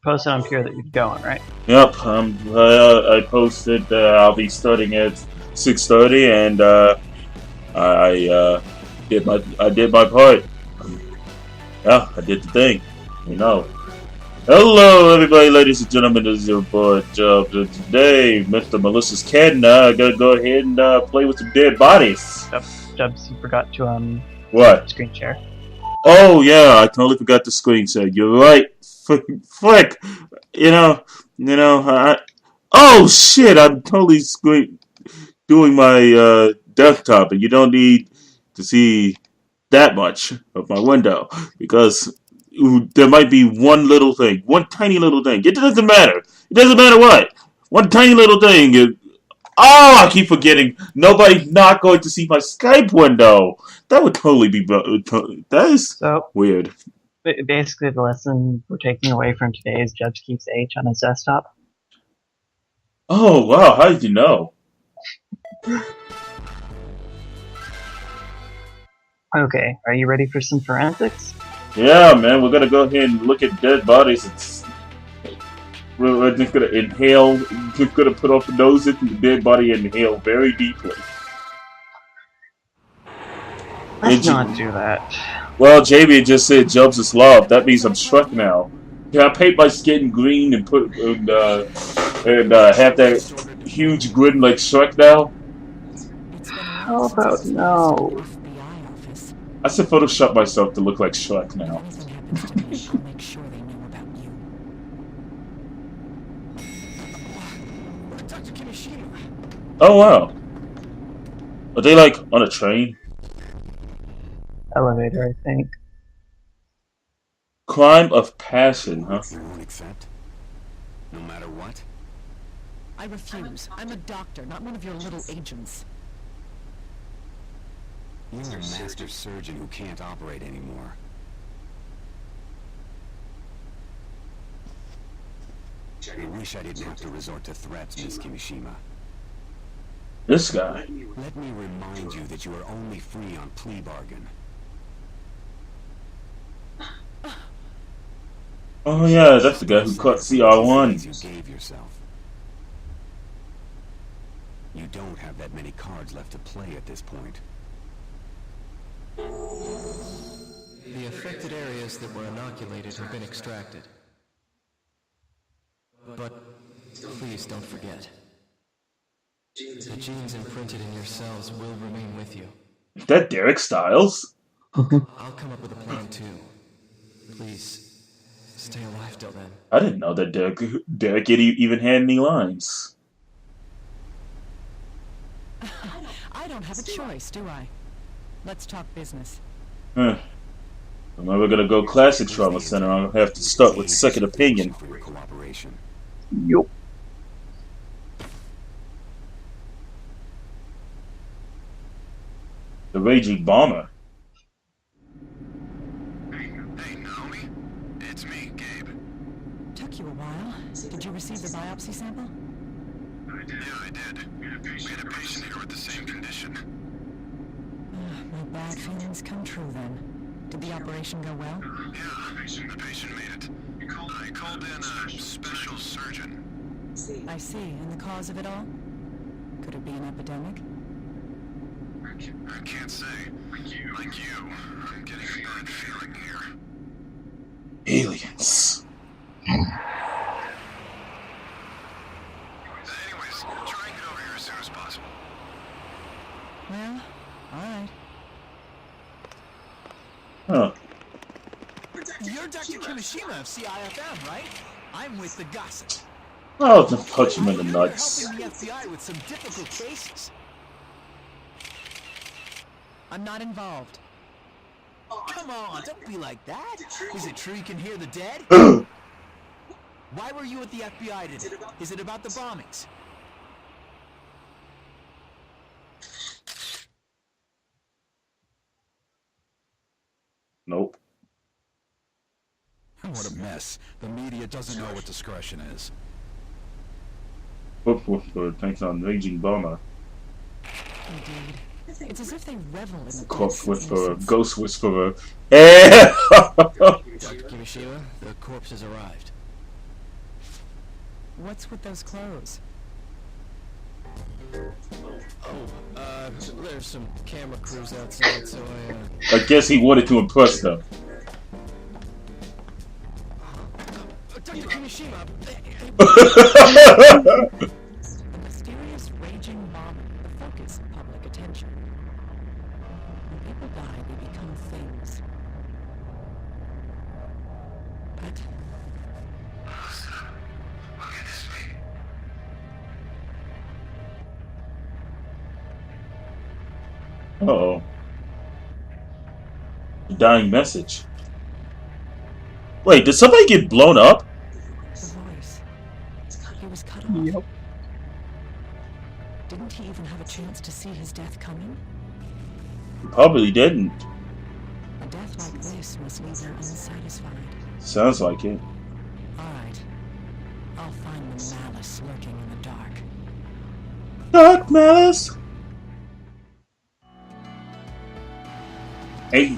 posted on Pure that you're going, right? Yep. I posted. I'll be starting at 6:30, and I did my part. Yeah, I did the thing. You know. Hello, everybody, ladies and gentlemen. This is your boy Jubs. Today, Mr. Melissa's cat and I are gonna go ahead and play with some dead bodies. Jubs, you forgot to What? screen share. Oh yeah, I totally forgot the screen share. You're right. Frick. Oh shit! I'm totally doing my desktop, and you don't need to see that much of my window because there might be one little thing, one tiny little thing. It doesn't matter. It doesn't matter what. One tiny little thing. I keep forgetting. Nobody's not going to see my Skype window. That would totally be. That is weird. Basically, the lesson we're taking away from today is Judge keeps H on his desktop. Oh wow! How did you know? Okay, are you ready for some forensics? Yeah, man. We're gonna go ahead and look at dead bodies. We're just gonna inhale. Just gonna put off the nose into the dead body and inhale very deeply. Let's not do that. Well, JB just said Jubs is love. That means I'm Shrek now. Can I paint my skin green and have that huge grin like Shrek now? How about no? I should Photoshop myself to look like Shrek now. Oh wow. Are they like on a train? Elevator, I think. Crime of passion, huh? You won't accept? No matter what? I refuse. I'm a doctor, not one of your little agents. You're a master surgeon who can't operate anymore. I wish I didn't have to resort to threats, Miss Kimishima. This guy. Let me remind you that you are only free on plea bargain. Oh yeah, that's the guy who caught CR1. You gave yourself. You don't have that many cards left to play at this point. The affected areas that were inoculated have been extracted. But please don't forget. The genes imprinted in your cells will remain with you. Is that Derek Stiles? I'll come up with a plan too. Please, stay alive till then. I didn't know that Derek even had any lines. I don't have a choice, do I? Let's talk business. Huh. I'm never gonna go classic trauma center. I'll have to start with second opinion. For your cooperation. Yup. The Raging Bomber. Hey, Naomi? It's me, Gabe. Took you a while. Did you receive the biopsy sample? Yeah, I did. We had a patient here with the same condition. My bad feelings come true then. Did the operation go well? Yeah, the patient made it. I called in a special surgeon. I see. And the cause of it all? Could it be an epidemic? I can't say. Like you, I'm getting a bad feeling here. Aliens. Anyways, try and get over here as soon as possible. Well, alright. Huh. You're Dr. Kimishima of CIFM, right? I'm with the gossip. I'll just punch him in the nuts. Helping the FBI with some difficult cases. I'm not involved. Come on, don't be like that. Is it true you can hear the dead? Why were you at the FBI today? Is it about the bombings? Nope. What a mess. The media doesn't know what discretion is. Woof woof woof. Thanks on Raging Bomber. Indeed. It's as if they revel in the Corpse deaths of Whisperer. innocents. Ghost Whisperer. Eh! Dr. Kimishima, the corpse has arrived. What's with those clothes? There's some camera crews outside, so I guess he wanted to impress them. Dr. Kimishima! The mysterious raging bomber, the focus of public attention. When people die, they become things. But Uh-oh. A dying message. Wait, did somebody get blown up? the voice, he was cut off. Yep. Didn't he even have a chance to see his death coming? Probably didn't. A death like this must leave him unsatisfied. Sounds like it. Alright. I'll find the malice lurking in the dark. Dark Malice! Hey,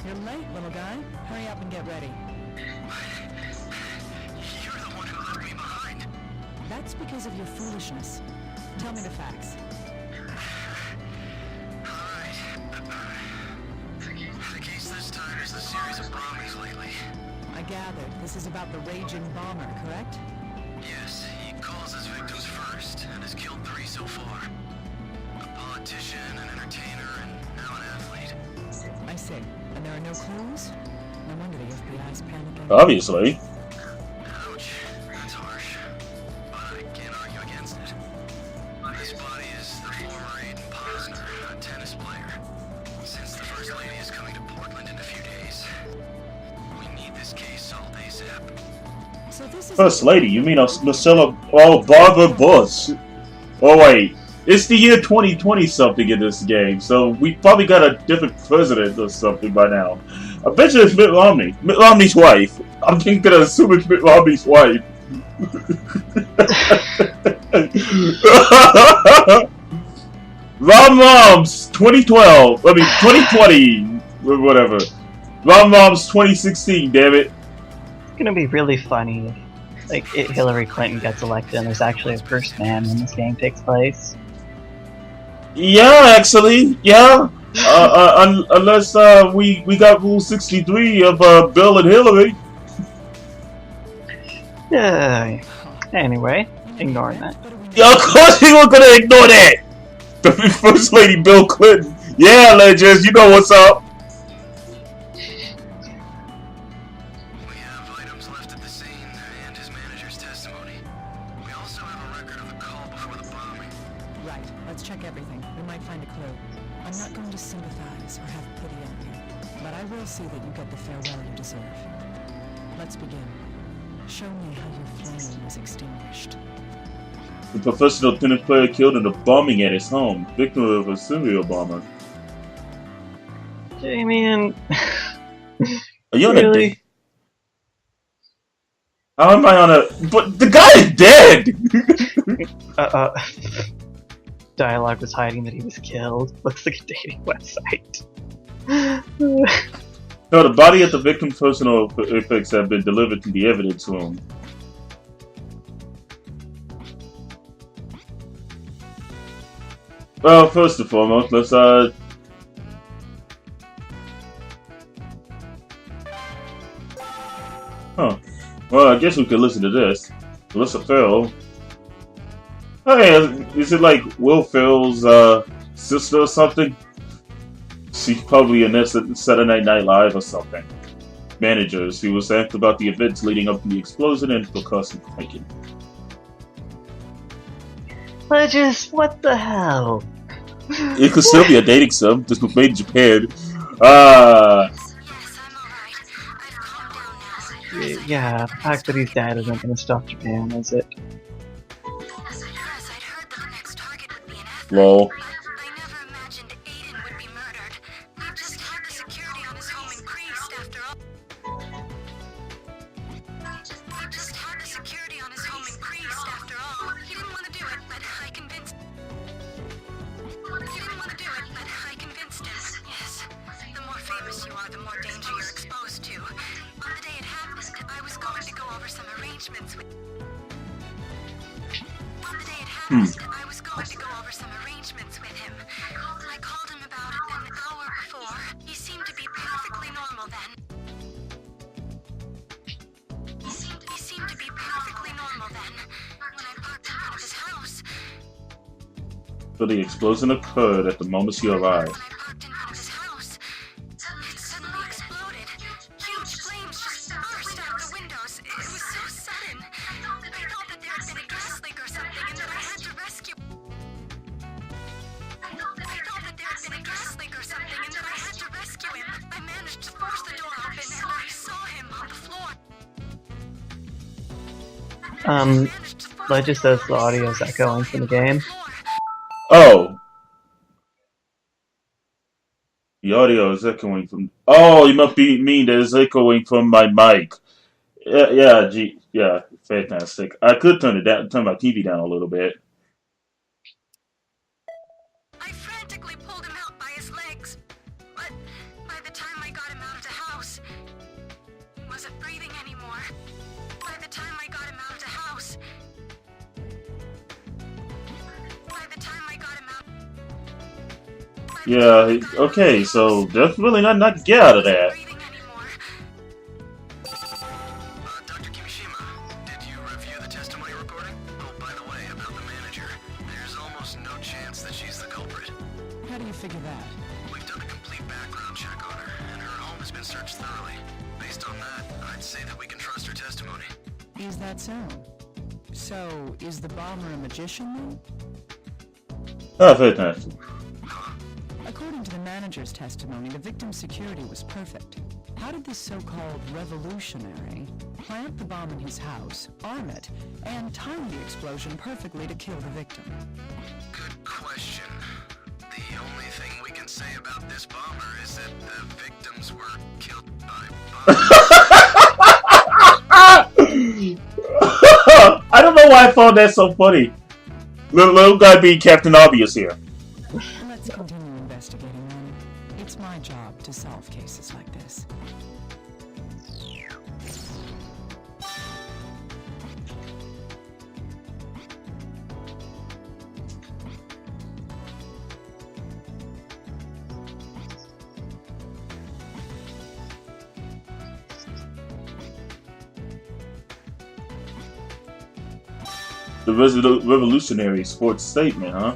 You're late, little guy. Hurry up and get ready. You're the one who left me behind. That's because of your foolishness. Tell me the facts. The case this time is the series of bombings lately. I gathered this is about the raging bomber, correct? Yes, he calls his victims first and has killed 3 so far. A politician, an entertainer, and now an athlete. I see. And there are no clues? No wonder the FBI's panicking. obviously. Ouch, that's harsh. But I can't argue against it. This body is the former Aiden Posner, a tennis player. Since the First Lady is coming to Portland in a few days, we need this case solved ASAP. So this is First Lady, you mean Marcella Barbara Bush? Oh wait, it's the year 2020 something in this game, so we probably got a different president or something by now. I bet you it's Mitt Romney. Mitt Romney's wife. I'm gonna assume it's Mitt Romney's wife. Rom Moms 2012. I mean 2020. Whatever. Rom Moms 2016. Damn it. It's gonna be really funny if, like, Hillary Clinton gets elected and there's actually a first man when this game takes place. Yeah, actually, yeah. Unless we got Rule 63 of Bill and Hillary. Yeah. Anyway, ignoring that. Yeah, of course we were gonna ignore that. The First Lady Bill Clinton. Yeah, Legends, you know what's up. We have items left at the scene and his manager's testimony. We also have a record of the call before the bombing. Right. Let's check everything. We might find a clue. I'm not going to sympathize or have pity on you, but I will see that you get the farewell you deserve. Let's begin. Show me how your flame was extinguished. The professional tennis player killed in a bombing at his home, victim of a serial bomber. Damien. Are you on a Really? date? How am I on a... But the guy is dead! Dialogue was hiding that he was killed. Looks like a dating website. No, the body of the victim's personal effects have been delivered to the evidence room. Well, first and foremost, let's Huh. Well, I guess we could listen to this. Melissa Ferrell. Hey, is it like Will Ferrell's sister or something? She's probably in this Saturday Night Live or something. Managers who was asked about the events leading up to the explosion and percussive hiking. Legis, what the hell? It could still be a dating sim. This was made in Japan. Yeah, the fact that he's dead isn't gonna stop Japan, is it? Lol. I never imagined Aiden would be murdered. He just had the security on his home increased after all. He just had the security on his home increased after all. He didn't want to do it, but I convinced him. Yes. The more famous you are, the more danger you're exposed to. On the day it happened, I was going to go over some arrangements with... first, I was going to go over some arrangements with him. I called him about an hour before. He seemed to be perfectly normal then. He seemed to be perfectly normal then. When I parked in front of his house, So the explosion occurred at the moment she arrived. when I parked in front of his house, it suddenly exploded. Huge flames just burst out the windows. It was so sudden. I thought that there had been a gas leak or something and that I had to rescue. I thought that there had been a gas leak or something and that I had to rescue him. I managed to force the door open and I saw him on the floor. Light just says the audio is echoing from the game. Oh! The audio is echoing from... Oh, you must mean that it's echoing from my mic. Yeah, fantastic. I could turn my TV down a little bit. I frantically pulled him out by his legs, but by the time I got him out of the house, he wasn't breathing anymore. By the time I got him out of the house, Yeah, okay, so there's really nothing I can get out of that. Dr. Kimishima, did you review the testimony recording? Oh, by the way, about the manager, there's almost no chance that she's the culprit. How do you figure that? We've done a complete background check on her, and her home has been searched thoroughly. Based on that, I'd say that we can trust her testimony. Is that so? So, is the bomber a magician then? Oh, fantastic. According to the manager's testimony, the victim's security was perfect. How did this so-called revolutionary plant the bomb in his house, arm it, and time the explosion perfectly to kill the victim? Good question. The only thing we can say about this bomber is that the victims were killed by bombs. I don't know why I found that so funny. Little guy being Captain Obvious here. Let's continue investigating then. It's my job to solve cases like this. The revolutionary sports statement, huh?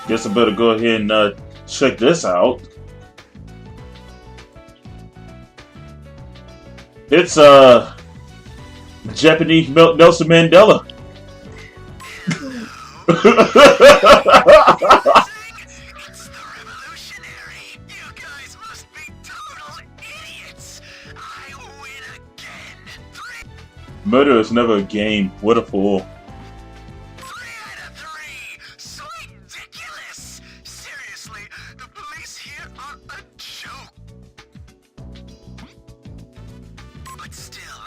Guess I better go ahead and check this out. It's Japanese Nelson Mandela. It's the revolutionary. You guys must be total idiots. I win again. Murder is never a game. What a fool. 3 out of 3. So ridiculous. Seriously, the police here are a joke. But still,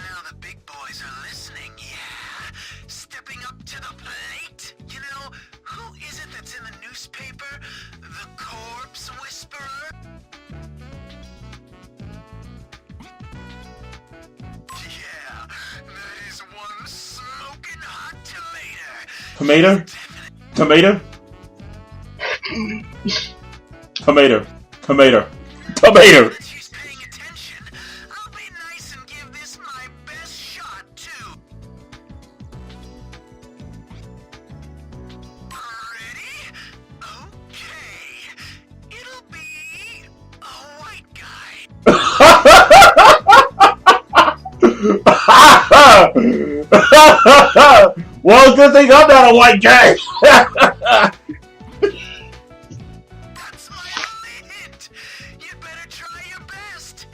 now the big boys are listening, yeah. Stepping up to the plate. You know, who is it that's in the newspaper? The Corpse Whisperer? Yeah, that is one smoking hot tomato. Tomato? Tomato. Tomato. Tomato. Tomato. That she's paying attention, I'll be nice and give this my best shot, too. Ready? Okay. It'll be a white guy. Well, good thing I'm not a white guy. That's my only hint. You'd better try your best.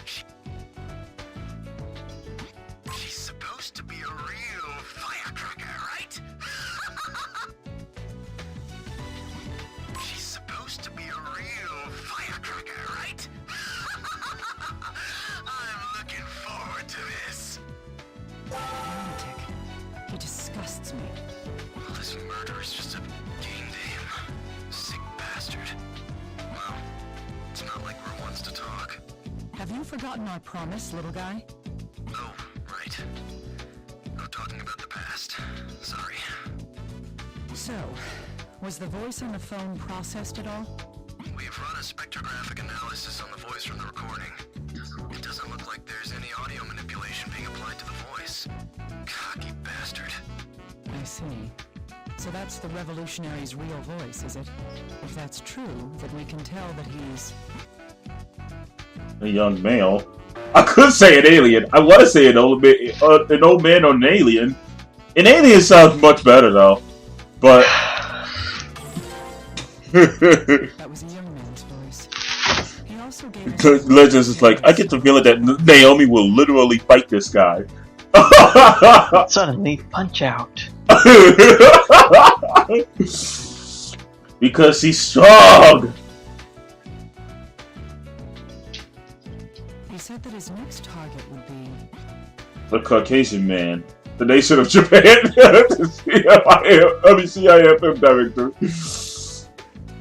She's supposed to be a real firecracker, right? She's supposed to be a real firecracker, right? I'm looking forward to this. Lunatic. He disgusts me. Well, this murder is just a game to him. Sick bastard. Well, it's not like we're ones to talk. Have you forgotten our promise, little guy? Oh, right. No talking about the past. Sorry. So, was the voice on the phone processed at all? We've run a spectrographic analysis on the voice from the recording. It doesn't look like there's any audio manipulation being applied to the voice. Cocky bastard. I see. So that's the revolutionary's real voice, is it? If that's true, then we can tell that he's... A young male. I could say an alien. I want to say an old man or an alien. An alien sounds much better though. But That was a young man's voice. He also gave us... Legends is like, I get the feeling that Naomi will literally fight this guy. Suddenly, Punch Out. Because he's strong. He said that his next target would be... The Caucasian man. The nation of Japan. CIFM director.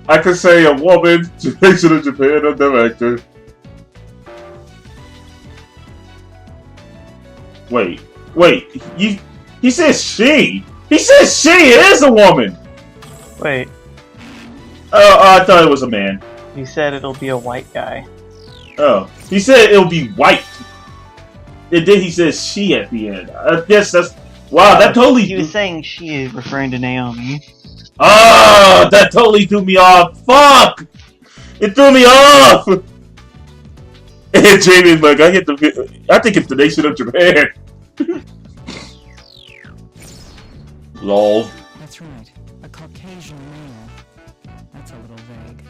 I could say a woman, the nation of Japan, a director. Wait. He says she. He says she. It is a woman. Wait, I thought it was a man. you said it'll be a white guy. Oh, he said it'll be white. And then he says she at the end. I guess that's... Wow, that totally... He was saying she is referring to Naomi. Ah, that totally threw me off. Fuck! It threw me off! And Jamie's like, I think it's the nation of Japan. Lol. That's right. A Caucasian male. That's a little vague.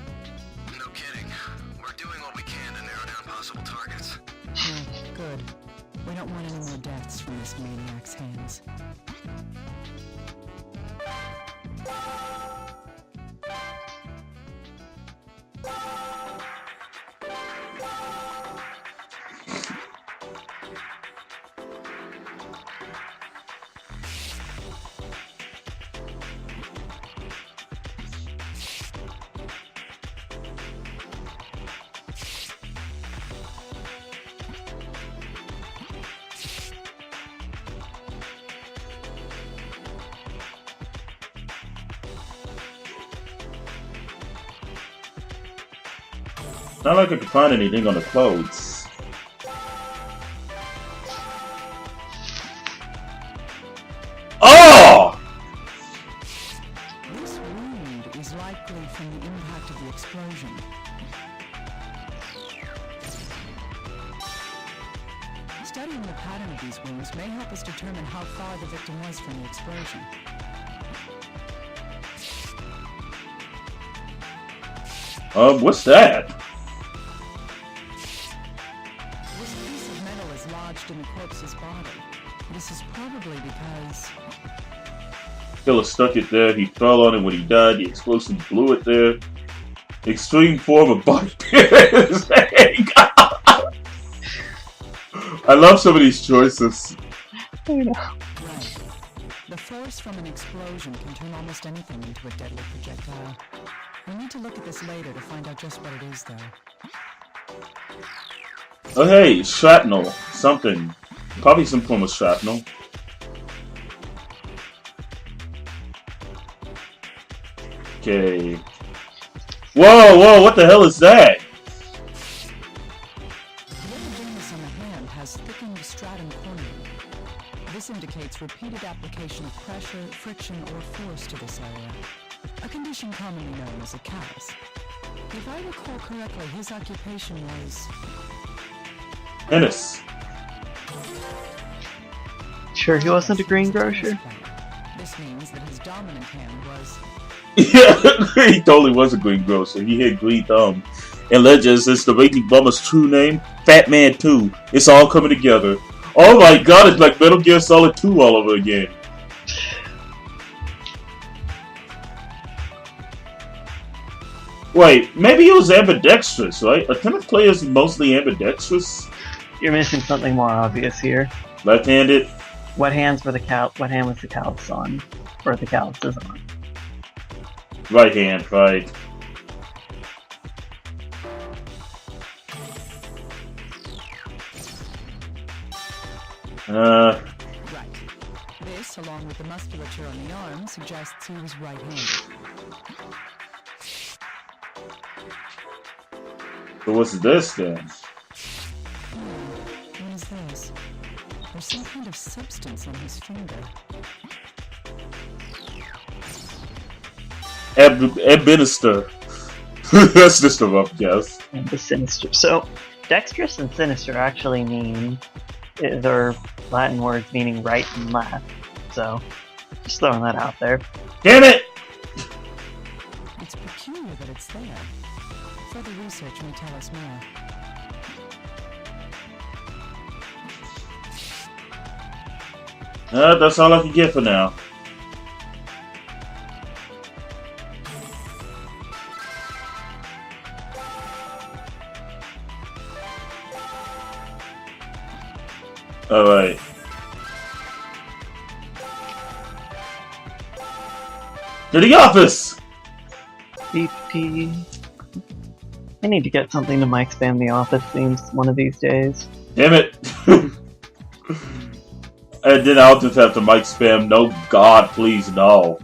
No kidding. We're doing what we can to narrow down possible targets. Yeah, good. We don't want any more deaths from this maniac's hands. Not like I could find anything on the clothes. Oh! This wound is likely from the impact of the explosion. Studying the pattern of these wounds may help us determine how far the victim was from the explosion. What's that? This piece of metal is lodged in the corpse's body. This is probably because... Killer stuck it there, he fell on it when he died, the explosion blew it there. Extreme form of body I love some of these choices. Right. The force from an explosion can turn almost anything into a deadly projectile. We need to look at this later to find out just what it is, though. Oh hey, shrapnel. Something. Probably some form of shrapnel. Okay. Whoa, what the hell is that? The epidermis on the hand has thickened stratum corneum. This indicates repeated application of pressure, friction, or force to this area. A condition commonly known as a callus. If I recall correctly, his occupation was... Ennis. Sure he wasn't a greengrocer? This means that his dominant hand was... Yeah, he totally was a greengrocer. He had green thumb. And Legends is the Raging Bummer's true name, Fat Man 2. It's all coming together. Oh my god, it's like Metal Gear Solid 2 all over again. Wait, maybe he was ambidextrous, right? Are tennis players mostly ambidextrous? You're missing something more obvious here. Left-handed? What hand was the callus on? Or the callus is on? Right hand, right. Right. This which, along with the musculature on the arm, suggests he was right-handed. So what's this then? What is this? There's some kind of substance on his finger. Administer. That's just a rough guess. And the sinister. So, dexterous and sinister actually mean they're Latin words meaning right and left. So, just throwing that out there. Damn it! It's peculiar that it's there. Further research may tell us more. That's all I can get for now. Alright. To the office! BP. I need to get something to mic spam the office themes one of these days. Damn it! And then I'll just have to mic spam, no god, please, no.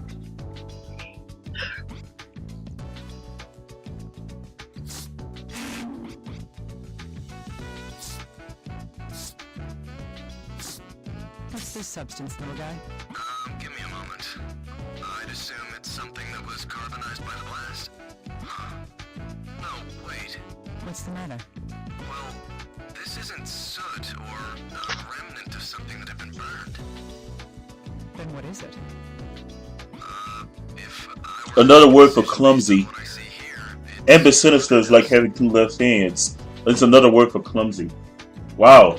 What's this substance, little guy? Give me a moment. I'd assume it's something that was carbonized by the blast. No, wait. What's the matter? Well, this isn't soot or a remnant of something that had been burned. Then what is it? If I were Another word for clumsy. what I see here, Ambisinister is like having two left hands. It's another word for clumsy. Wow.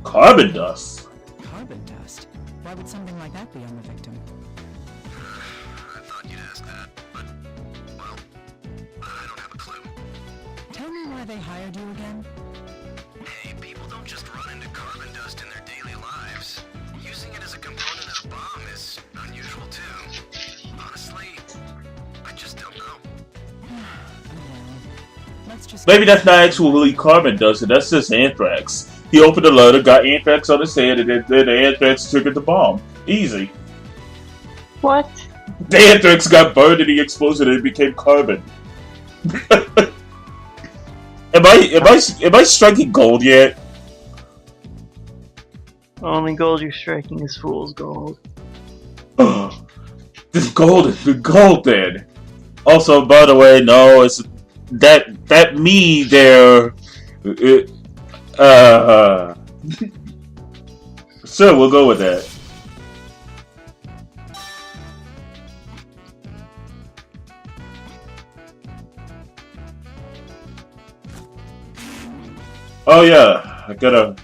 Carbon dust. Carbon dust? Why would something like that be on the victim? I thought you'd ask that, but, well, I don't have a clue. Tell me why they hired you again? Hey, people don't just run into carbon dust in their daily lives. Using it as a component of a bomb is unusual too. Honestly, I just don't know. Let's just... Maybe that's not actually carbon dust, and that's just anthrax. He opened the letter, got anthrax on his head, and then the anthrax triggered the bomb. Easy. What? The anthrax got burned and he exploded and it became carbon. Am I striking gold yet? Only gold you're striking is fool's gold. This gold is the gold then. Also, by the way, no, it's that me there. Sure, we'll go with that. Oh yeah, I gotta.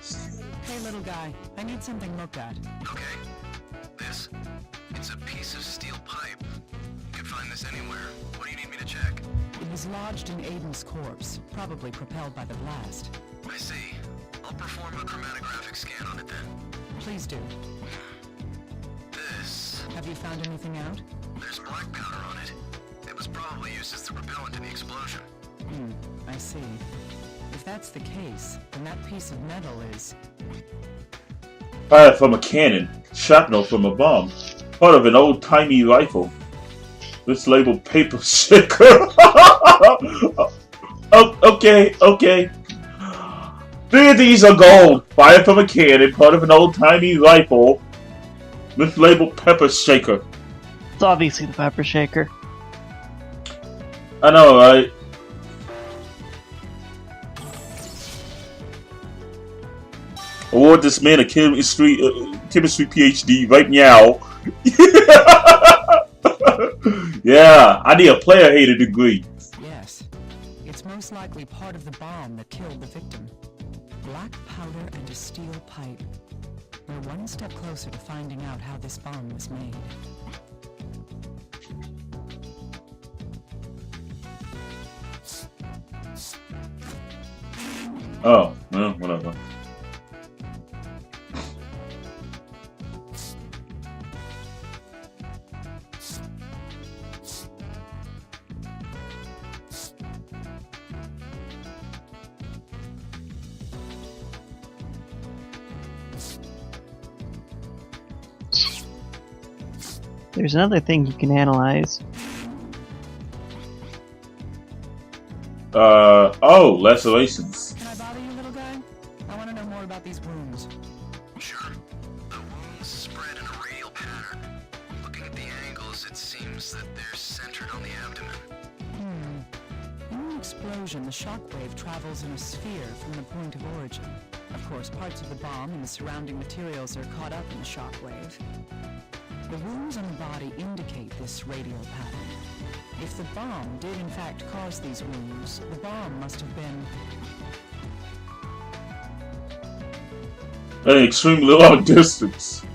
Hey, little guy. I need something looked at. Okay. This? It's a piece of steel pipe. You can find this anywhere. What do you need me to check? It was lodged in Aiden's corpse, probably propelled by the blast. I see. I'll perform a chromatographic scan on it then. Please do. This... Have you found anything out? There's black powder on it. It was probably used as the propellant in the explosion. I see. If that's the case, then that piece of metal is... Fire from a cannon, shrapnel from a bomb, part of an old-timey rifle. This labeled paper shaker. Oh, okay. 3 of these are gold. Fire from a cannon, part of an old-timey rifle. This labeled pepper shaker. It's obviously the pepper shaker. I know, right? Award this man a chemistry PhD right now. Yeah, I need a player hater degree. Yes. It's most likely part of the bomb that killed the victim. Black powder and a steel pipe. We're one step closer to finding out how this bomb was made. Oh, well, whatever. There's another thing you can analyze. Oh, lacerations. Can I bother you, little guy? I want to know more about these wounds. Sure. The wounds spread in a radial pattern. Looking at the angles, it seems that they're centered on the abdomen. In an explosion, the shockwave travels in a sphere from the point of origin. Of course, parts of the bomb and the surrounding materials are caught up in the shockwave. The wounds on the body indicate this radial pattern. If the bomb did in fact cause these wounds, the bomb must have been... At an extremely long distance.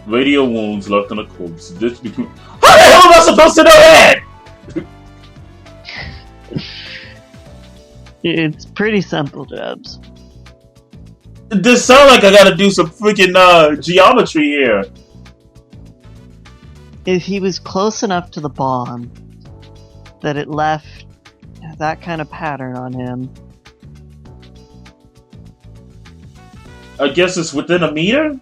Radial wounds left on a corpse. This between. How the hell am I supposed to know that? It's pretty simple, Jebs. This sounds like I gotta do some freaking geometry here. If he was close enough to the bomb that it left that kind of pattern on him, I guess it's within a meter?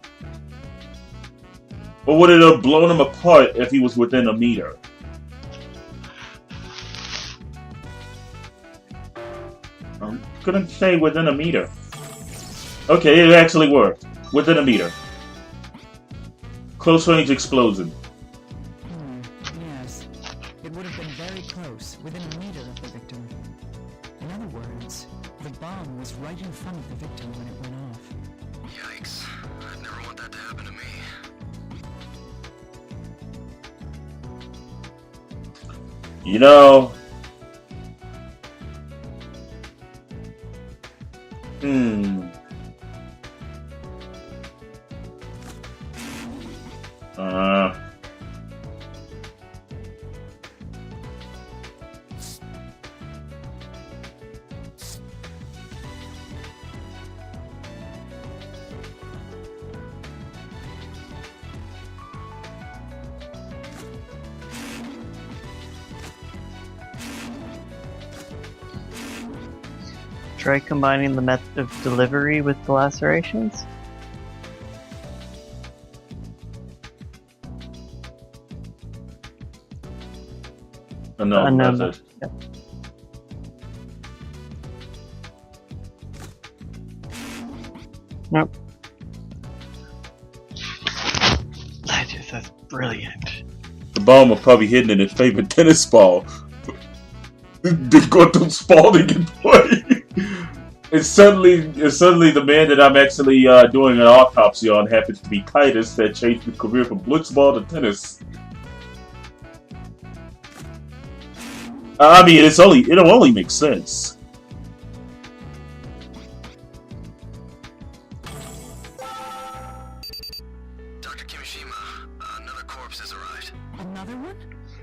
Or would it have blown him apart if he was within a meter? I couldn't say within a meter. Okay, it actually worked. Within a meter. Close range explosion. Yes. It would have been very close, within a meter of the victim. In other words, the bomb was right in front of the victim when it went off. Yikes. I'd never want that to happen to me. You know... try combining the method of delivery with the lacerations. Unknown Unknown method. Yep. Nope. That's brilliant. The bomb was probably hidden in his favorite tennis ball. They got them Spalding in play. It's suddenly the man that I'm actually doing an autopsy on happens to be Titus, that changed his career from blitzball to tennis. I mean, it'll only make sense. Dr. Kimishima, another corpse has arrived. Another one?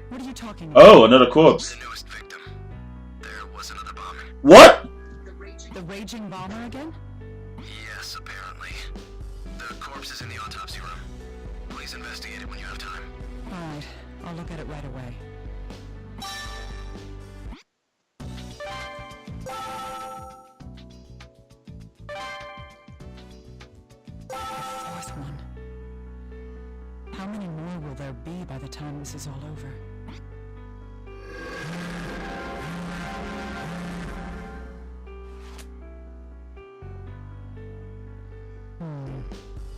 What are you talking about? Oh, another corpse. The newest victim. There was another bombing. What? The raging bomber again? Yes, apparently. The corpse is in the autopsy room. Please investigate it when you have time. Alright, I'll look at it right away. The fourth one. How many more will there be by the time this is all over?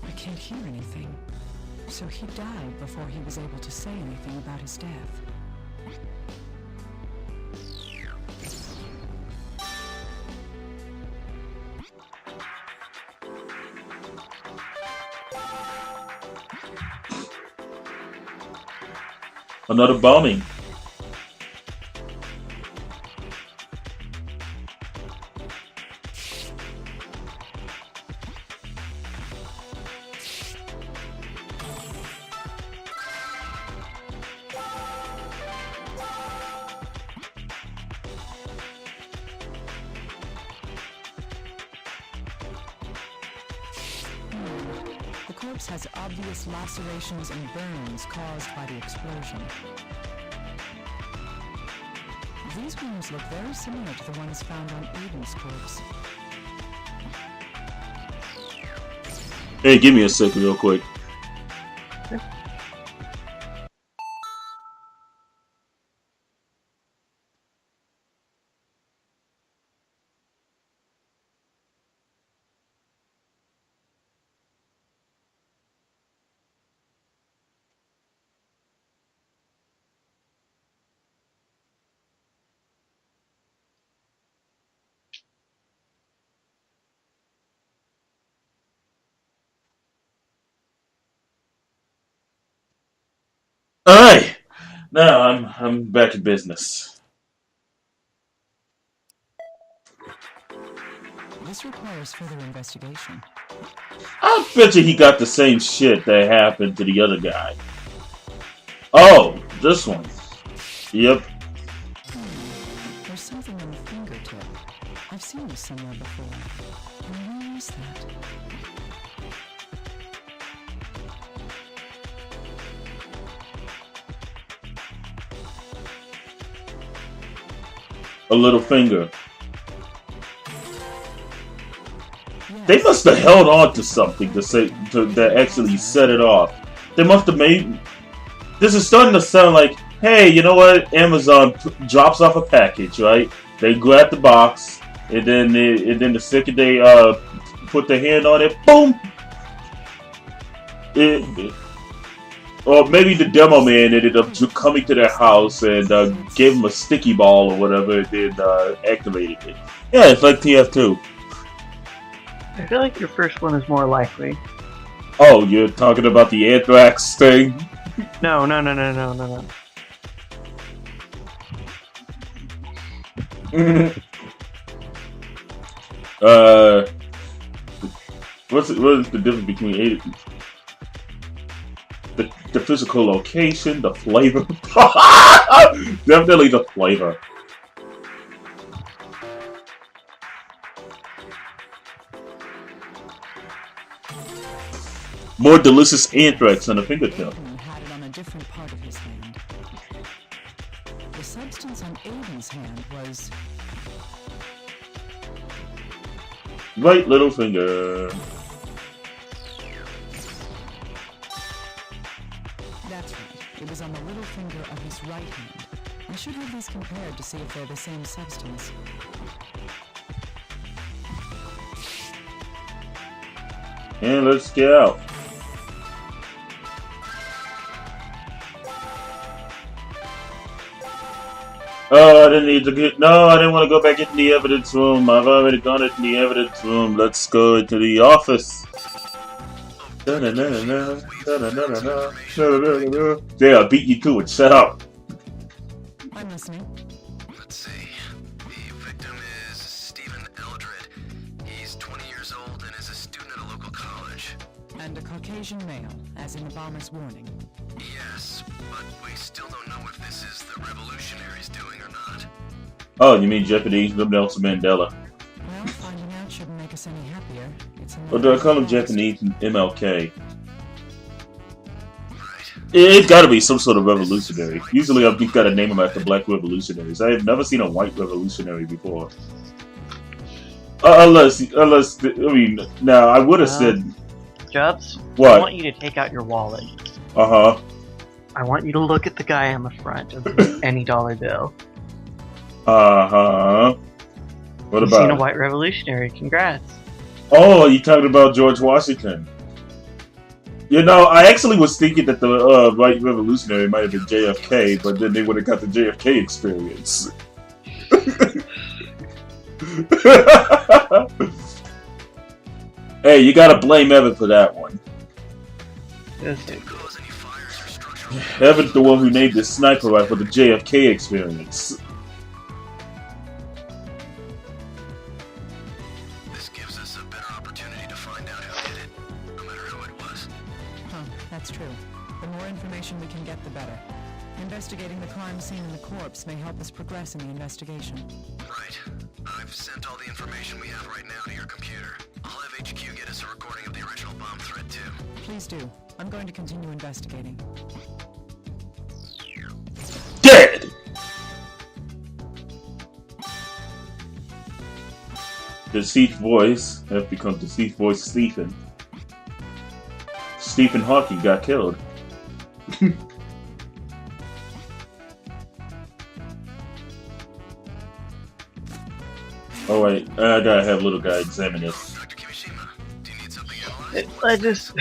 I can't hear anything. So he died before he was able to say anything about his death. Another bombing. The corpse has obvious lacerations and burns caused by the explosion. These wounds look very similar to the ones found on Aiden's corpse. Hey, give me a second real quick. Alright! Now I'm back in business. This requires further investigation. I bet you he got the same shit that happened to the other guy. Oh, this one. Yep. There's something on the fingertip. I've seen this somewhere before. And where is that? A little finger. Yes. They must have held on to something that actually set it off. They must have made. This is starting to sound like, hey, you know what? Amazon drops off a package, right? They grab the box, and then the second they put their hand on it, boom. Or maybe the demo man ended up coming to their house and gave them a sticky ball or whatever, and then activated it. Yeah, it's like TF2. I feel like your first one is more likely. Oh, you're talking about the anthrax thing? No. What is the difference between the physical location, the flavor? Definitely the flavor. More delicious anthrax on a fingertip. Aiden had it on a different part of his hand. The substance on Aiden's hand was... Right little finger. That's right. It was on the little finger of his right hand. I should have these compared to see if they're the same substance. And let's get out. Oh, I didn't need to get. No, I didn't want to go back into the evidence room. I've already gone into the evidence room. Let's go into the office. Yeah, I beat you to it. Shut up. I'm listening. Let's see. The victim is Stephen Eldred. He's 20 years old and is a student at a local college. And a Caucasian male, as in the bomber's warning. Yes, but we still don't know if this is the revolutionaries doing or not. Oh, you mean Japanese Nelson Mandela? Well, finding out shouldn't make us any happier. It's Or do I call him Japanese MLK? Right. It's gotta be some sort of revolutionary. Usually I've just gotta name them after black revolutionaries. I have never seen a white revolutionary before. Unless, I mean, now I would have said... Jobs, What? I want you to take out your wallet. Uh-huh. I want you to look at the guy on the front of any dollar bill. Uh-huh. What You've seen a about it? white revolutionary. Congrats. Oh, you talking about George Washington? You know, I actually was thinking that the white revolutionary might have been JFK, but then they would have got the JFK experience. Hey, you gotta blame Evan for that one. Yes, Didn't cause any fires or structural Evan's the one who named his sniper rifle the JFK experience. This gives us a better opportunity to find out who did it, no matter who it was. Huh, that's true. The more information we can get, the better. Investigating the crime scene and the corpse may help us progress in the investigation. Right. I've sent all the information we have right now to your computer. I'll have HQ get us a recording of the original bomb threat, too. Please do. I'm going to continue investigating. Dead! Deceased voice has become deceased voice Stephen. Stephen Hawking got killed. Oh wait, I gotta have little guy examine this. Dr. Kimishima, do you need something analyzed? I just...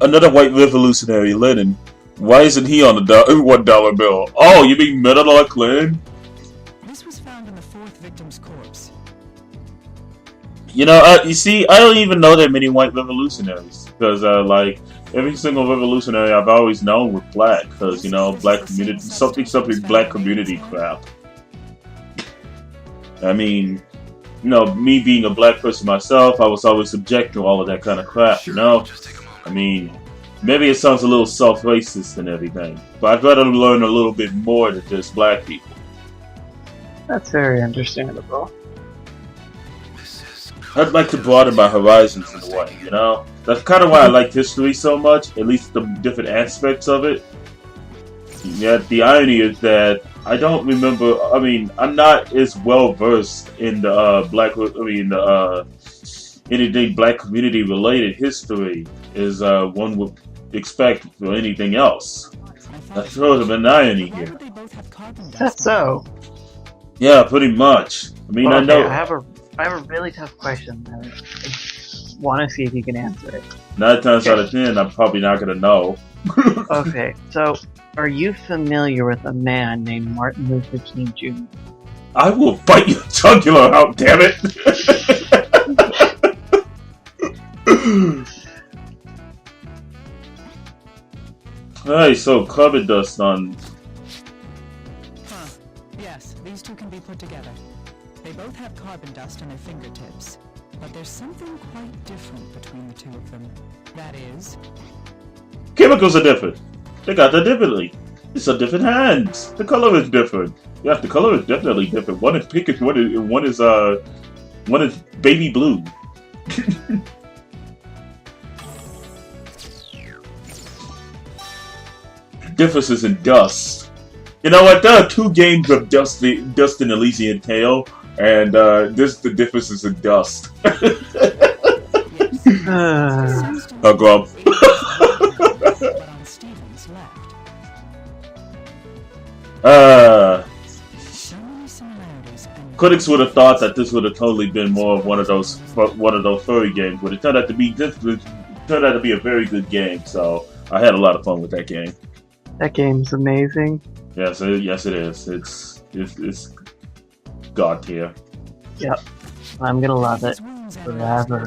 Another white revolutionary, Lenin. Why isn't he on the $1 bill? Oh, you mean Metal Clan? This was found in the fourth victim's corpse. You know, you see, I don't even know that many white revolutionaries because, like, every single revolutionary I've always known was black because, you know, black community, something black community crap. I mean, you know, me being a black person myself, I was always subject to all of that kind of crap, you know? I mean, maybe it sounds a little self-racist and everything, but I'd rather learn a little bit more than just black people. That's very understandable. I'd like to broaden my horizons in a way, you know? That's kind of why I like history so much, at least the different aspects of it. Yet the irony is that I don't remember, I mean, I'm not as well versed in the anything black community related history as one would expect for anything else. That's sort of an irony here. Is that so? Yeah, pretty much. I mean, Well, I know. I have a really tough question. I want to see if you can answer it. 9 times out of 10, I'm probably not gonna know. Okay, so are you familiar with a man named Martin Luther King Jr.? I will bite your jugular out, damn it! Alright, so carbon dust on. Huh. Yes, these two can be put together. They both have carbon dust on their fingertips, but there's something quite different between the two of them. That is... Chemicals are different. They got that differently. It's a different hands. The color is different. Yeah, the color is definitely different. One is pink and one is baby blue. Differences in dust. You know what? There are 2 games of Dust in Elysian Tale, and this the differences in dust. Oh, Grump. but on Steven's left. So many similarities and... Critics would have thought that this would have totally been more of one of those furry games, but it turned out to be a very good game. So I had a lot of fun with that game. That game's amazing. Yes, it is. It's god tier. Yep. I'm gonna love it. His wounds and Forever.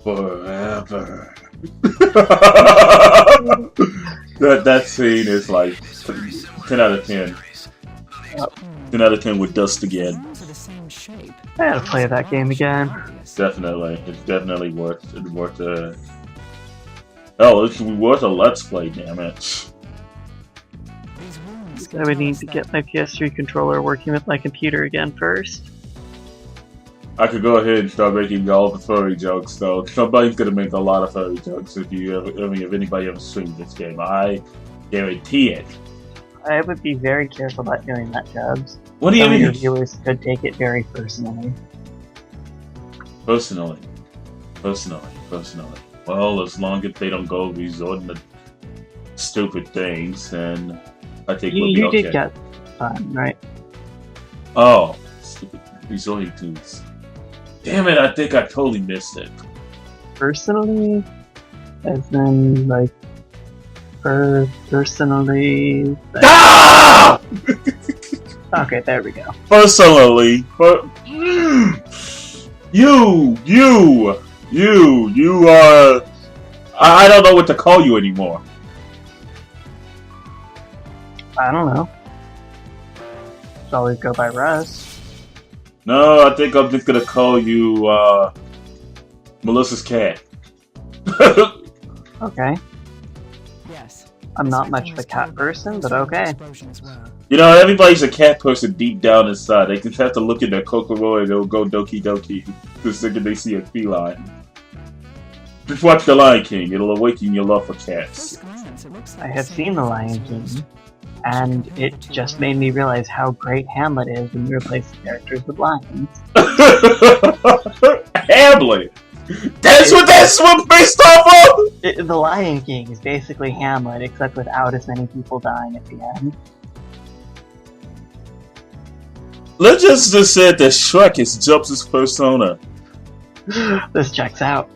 Forever. that scene is like 10 out of 10. 10 out of 10 with dust again. Wounds are the same shape. I gotta play that game again. Definitely, it's definitely worth hell, it's worth a let's play. Damn it. These wounds I would need to get my PS3 controller working with my computer again first. I could go ahead and start making all the furry jokes, though. Somebody's gonna make a lot of furry jokes if anybody ever streamed this game. I guarantee it. I would be very careful about doing that, Jobs. What do you Some of your mean? viewers could take it very personally. Personally. Well, as long as they don't go resorting to stupid things, then I think we'll be You okay. did get fun, right? Oh, stupid resorting to. Damn it! I think I totally missed it. Personally, as in like personally. Ah! Okay, there we go. Personally, but you are. I don't know what to call you anymore. I don't know. Should always go by Russ. No, I think I'm just gonna call you Melissa's cat. Okay. Yes. I'm not much of a cat person, but okay. You know, everybody's a cat person deep down inside. They just have to look at their Kokoro and they'll go Doki Doki the second they see a feline. Just watch The Lion King. It'll awaken your love for cats. I have seen The Lion King, and it just made me realize how great Hamlet is when you replace the characters with lions. Hamlet! That's what based off of? The Lion King is basically Hamlet, except without as many people dying at the end. Let's just say that Shrek is Jobs' persona. This checks out.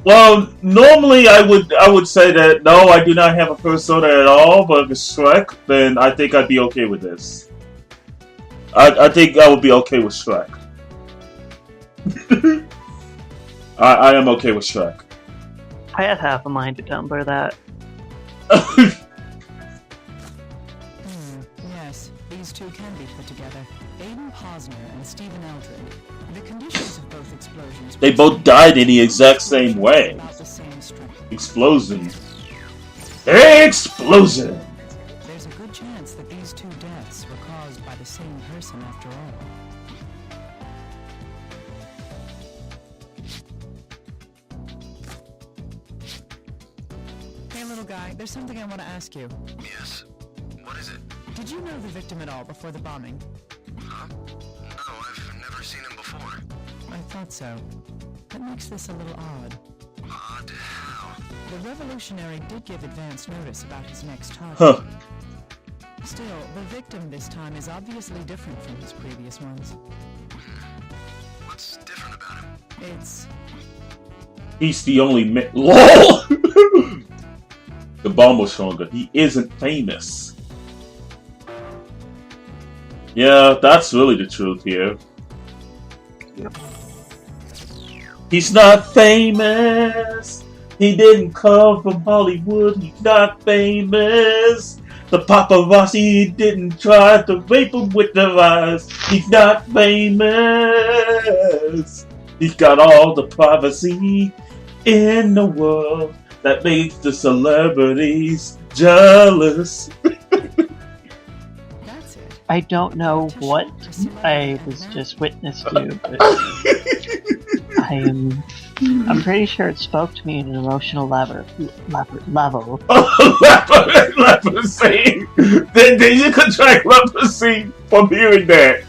Well, normally I would say that no, I do not have a persona at all, but if it's Shrek, then I think I'd be okay with this. I think I would be okay with Shrek. I am okay with Shrek. I had half a mind to Tumblr that. Yes, these two can be put together. Aiden Posner and Stephen Eldred. The conditions of both explosions... They both died in the exact same way. About the same strength. Explosion. Explosion! There's a good chance that these two deaths were caused by the same person after all. Hey, little guy, there's something I want to ask you. Yes. What is it? Did you know the victim at all before the bombing? Huh? No, I've never seen him before. I thought so. That makes this a little odd. Odd how? The revolutionary did give advance notice about his next target. Huh. Still, the victim this time is obviously different from his previous ones. What's different about him? It's... He's the only man. LOL! The bomb was stronger. He isn't famous. Yeah, that's really the truth here. He's not famous. He didn't come from Hollywood. He's not famous. The paparazzi didn't try to rape him with their eyes. He's not famous. He's got all the privacy in the world that makes the celebrities jealous. That's it. I don't know what I was just witness to, but I'm pretty sure it spoke to me at an emotional level. Leprosy! Then you contract leprosy from hearing that.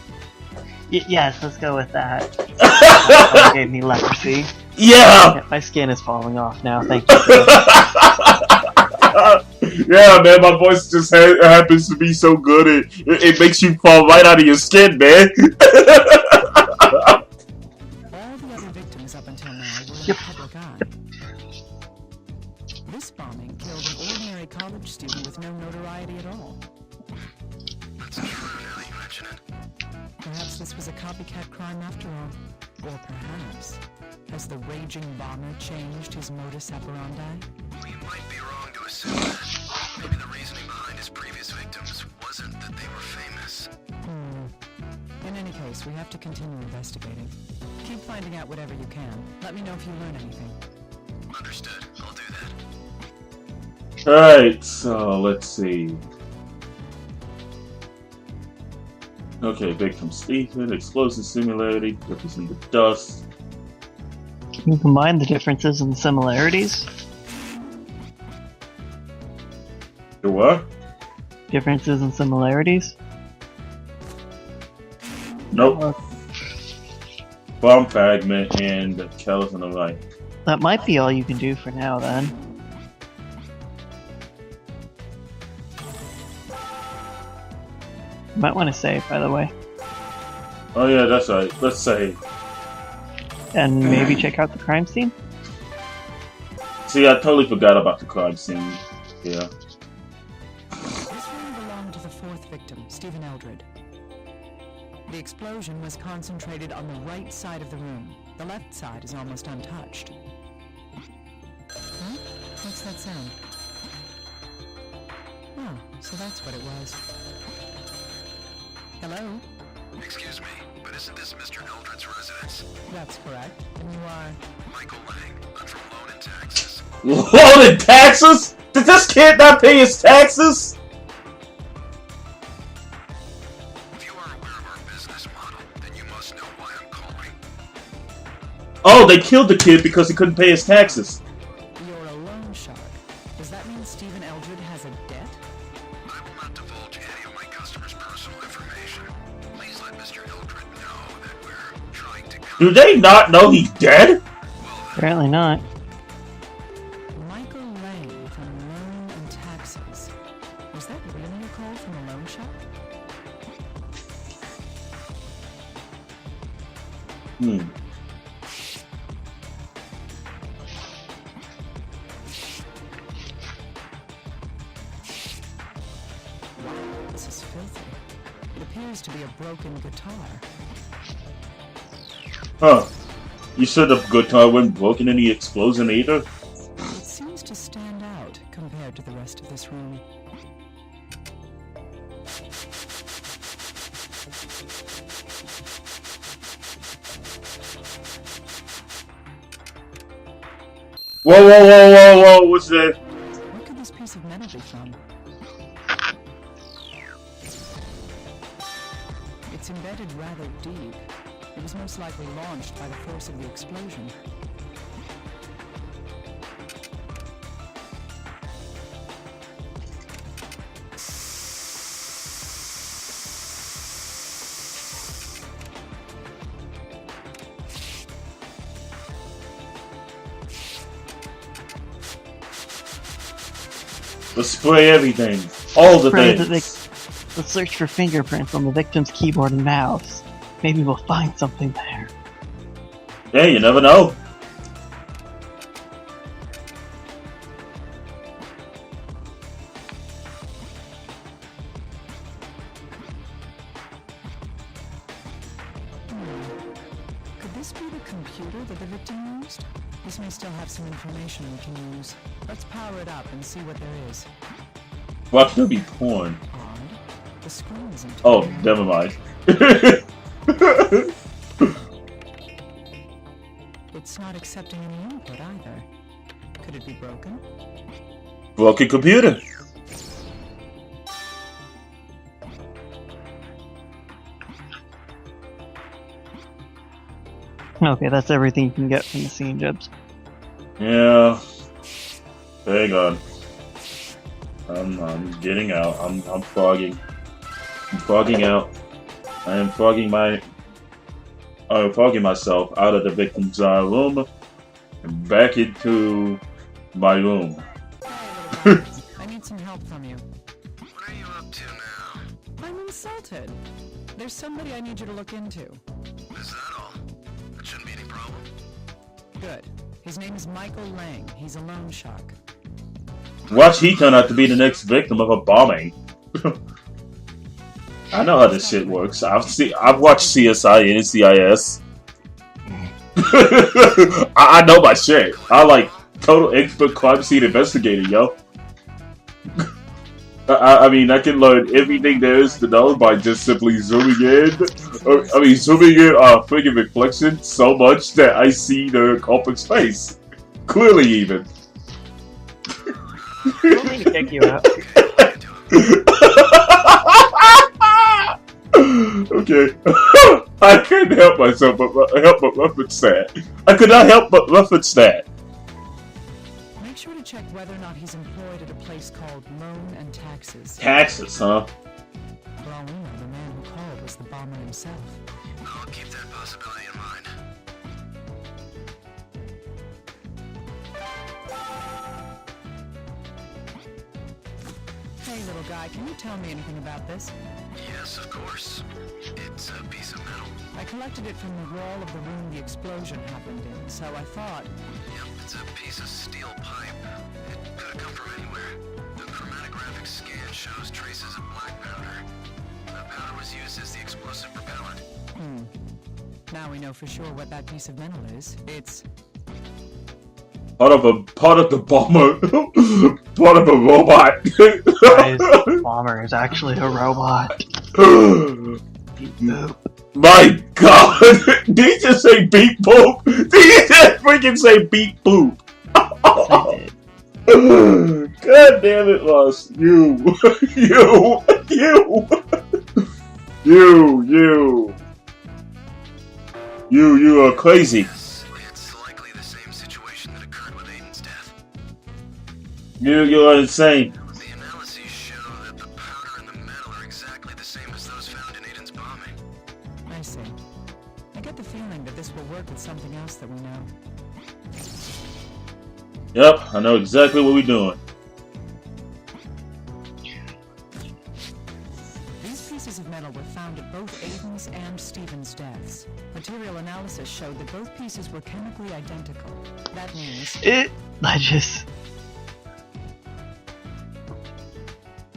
Yes, let's go with that. That gave me leprosy. Yeah! My skin is falling off now, thank you. Yeah, man, my voice just happens to be so good, it makes you fall right out of your skin, man. All the other victims up until now were in the public eye. This bombing killed an ordinary college student with no notoriety at all. That's true now that you mention it. Perhaps this was a copycat crime after all. Or perhaps, has the raging bomber changed his modus operandi? We might be wrong to assume that. Maybe the reasoning behind his previous victims wasn't that they were famous. In any case, we have to continue investigating. Keep finding out whatever you can. Let me know if you learn anything. Understood. I'll do that. Alright, so let's see. Okay, victim Stephen, explosive similarity, difference in the dust. Can you combine the differences and similarities? The what? Differences and similarities? Nope. Bomb fragment and the Kells on the right. That might be all you can do for now, then. You might want to save, by the way. Oh yeah, that's right. Let's save. And maybe check out the crime scene? See, I totally forgot about the crime scene. Yeah. This room belonged to the fourth victim, Stephen Eldred. The explosion was concentrated on the right side of the room. The left side is almost untouched. Huh? What's that sound? Oh, so that's what it was. Hello? Excuse me, but isn't this Mr. Eldred's residence? That's correct. And you are... Michael Lang. I'm from Lone in Texas. Lone in Texas? Did this kid not pay his taxes? If you are aware of our business model, then you must know why I'm calling. Oh, they killed the kid because he couldn't pay his taxes. You're a loan shark. Does that mean Stephen Eldred has a debt? I will not divulge any of my customers' personal information. Please let Mr. Eldred know that we're trying to... Do they not know he's dead? Apparently not. Michael Lang from Loan and Taxes. Was that really a call from a loan shark? This is filthy. It appears to be a broken guitar. Huh. You said the guitar wasn't broken in the explosion either? It seems to stand out compared to the rest of this room. Whoa, whoa, whoa, whoa, whoa, what's that? What could this piece of metal be from? It's embedded rather deep. It was most likely launched by the force of the explosion. Let's spray everything. All the Spray things. Let's search for fingerprints on the victim's keyboard and mouse. Maybe we'll find something there. Yeah, you never know. Could this be the computer that the victim used? This may still have some information we can use. Let's power it up and see what there is. Watch there be porn. Odd. The screen isn't. Oh, turning on. never mind. It's not accepting any input either. Could it be broken? Broken computer. Okay, that's everything you can get from the scene, Jibs. Yeah. Hang on. I'm getting out. I'm fogging. I'm fogging out. I'm fogging myself out of the victim's room and back into my room. I need some help from you. What are you up to now? I'm insulted. There's somebody I need you to look into. Is that all? That shouldn't be any problem. Good. His name is Michael Lang. He's a loan shark. Watch he turn out to be the next victim of a bombing. I know how this shit works. I've watched CSI and NCIS. I know my shit. I like total expert crime scene investigator, yo. I mean, I can learn everything there is to know by just simply zooming in. Zooming in on a friggin' reflection so much that I see the culprit's face. Clearly, even. We'll need to kick you out. Okay. I couldn't help myself but reference that. I could not help but reference that. Make sure to check whether or not he's employed at a place called Loan and Taxes. Taxes, huh? For all we know, the man who called was the bomber himself. I'll keep that possibility in mind. Hey, little guy, can you tell me anything about this? Yes, of course. It's a piece of metal. I collected it from the wall of the room the explosion happened in, so I thought... Yep, it's a piece of steel pipe. It could have come from anywhere. The chromatographic scan shows traces of black powder. The powder was used as the explosive propellant. Now we know for sure what that piece of metal is. It's... Part of the bomber. Part of a robot. Guys, Bomber is actually a robot. My God! Did he just say beep boop? Did he just freaking say beep boop? I did. God damn it, Lost. You are crazy. Yes, it's likely the same situation that occurred with Aiden's death. You are insane. The analyses show that the powder and the metal are exactly the same as those found in Aiden's bombing. I see. I get the feeling that this will work with something else that we know. Yep, I know exactly what we're doing. These pieces of metal were found at both Aiden's and Stephen's deaths. Material analysis showed that both pieces were chemically identical. That means... I just...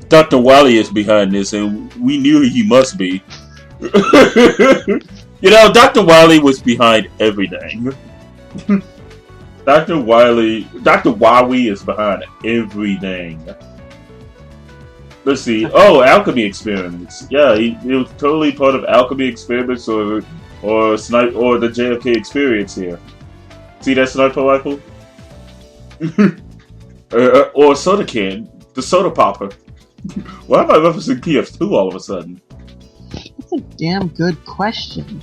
Dr. Wily is behind this, and we knew he must be. You know, Dr. Wily was behind everything. Dr. Wily is behind everything. Let's see. Oh, alchemy experiments. Yeah, he was totally part of alchemy experiments or the JFK experience here. See that sniper rifle? Or soda can, the soda popper. Why am I referencing PF2 all of a sudden? That's a damn good question.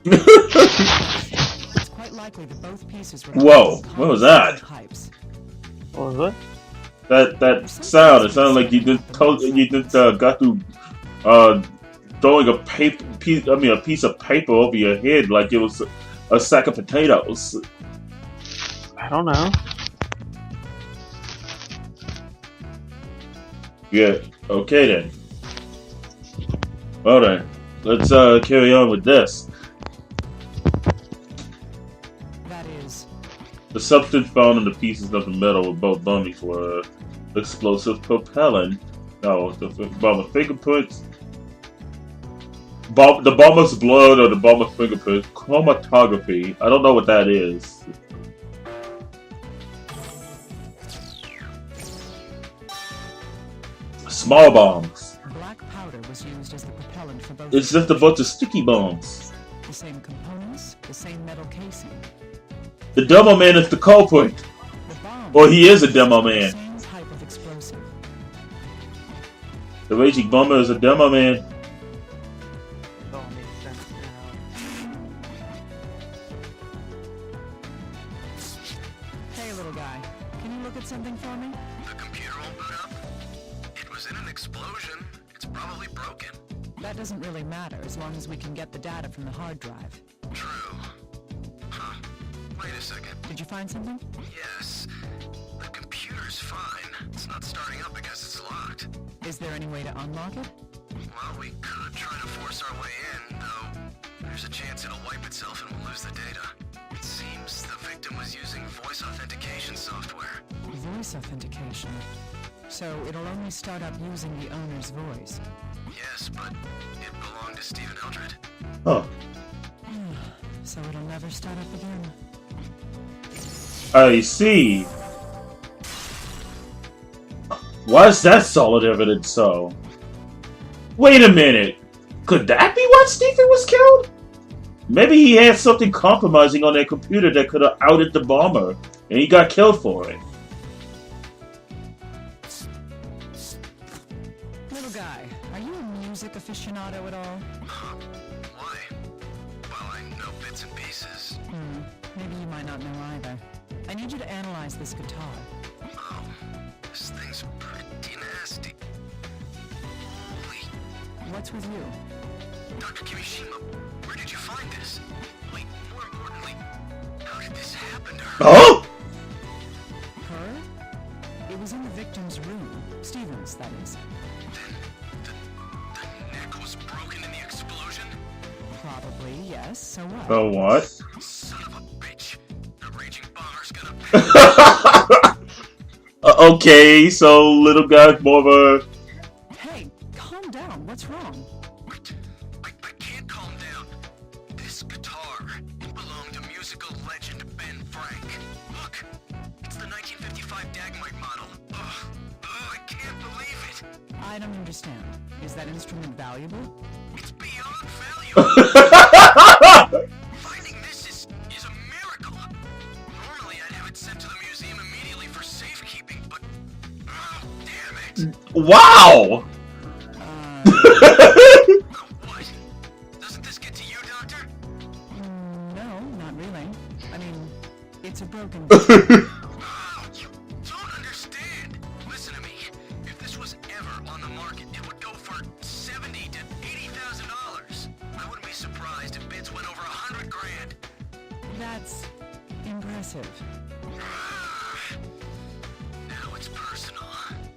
It's quite likely that both pieces were Whoa, what was that? pipes. What was That sound. It sounded like you just got through throwing a piece of paper over your head like it was a sack of potatoes. it? I don't know. Yeah. Okay then. Well then, let's carry on with this. That is, The substance found in the pieces of the metal of both dummies were explosive propellant. No, the bomber fingerprints. The bomber's blood or the bomber's fingerprints. Chromatography. I don't know what that is. Small bombs. black powder was used as the propellant for both. It's just a bunch of sticky bombs. The same components, the same metal casing. The demo man is the culprit. The bomb. Or he is a demo man. Same type of explosive. The raging bomber is a demo man. It all makes sense now. Hey, little guy, can you look at something for me? The computer won't boot up? It was in an explosion. It's probably broken. That doesn't really matter as long as we can get the data from the hard drive. True. Huh. Wait a second. Did you find something? Yes. The computer's fine. It's not starting up because it's locked. Is there any way to unlock it? Well, we could try to force our way in, though there's a chance it'll wipe itself and we'll lose the data. It seems the victim was using voice authentication software. Voice authentication. So it'll only start up using the owner's voice. Yes, but it belonged to Stephen Eldred. Huh. So it'll never start up again. I see. Why is that solid evidence so? Wait a minute. Could that be why Stephen was killed? Maybe he had something compromising on that computer that could have outed the bomber, and he got killed for it. Little guy, are you a music aficionado at all? Why? Well, I know bits and pieces. Maybe you might not know either. I need you to analyze this guitar. Oh, this thing's pretty nasty. Holy... What's with you? Dr. Kimishima, where did you find this? Wait, more importantly, how did this happen to her? Huh? Her? It was in the victim's room. Stevens, that is. The neck was broken in the explosion? Probably, yes. So what? Oh, what? Son of a bitch. The raging bomber's gonna... Okay, so little guy's more of a... Hey, calm down. What's wrong? I can't calm down. This guitar, it belonged to musical legend Ben Frank. Look, it's the 1955 Dagmite model. Ugh, I can't believe it. I don't understand. Is that instrument valuable? It's beyond valuable. Finding this is a miracle. Normally I'd have it sent to the museum immediately for safekeeping, but... damn it. Wow! What? Doesn't this get to you, Doctor? No, not really. I mean, it's a broken... Oh, you don't understand. Listen to me. If this was ever on the market, it would go for $70,000 to $80,000. I wouldn't be surprised if bids went over $100 grand. That's impressive. Now it's personal,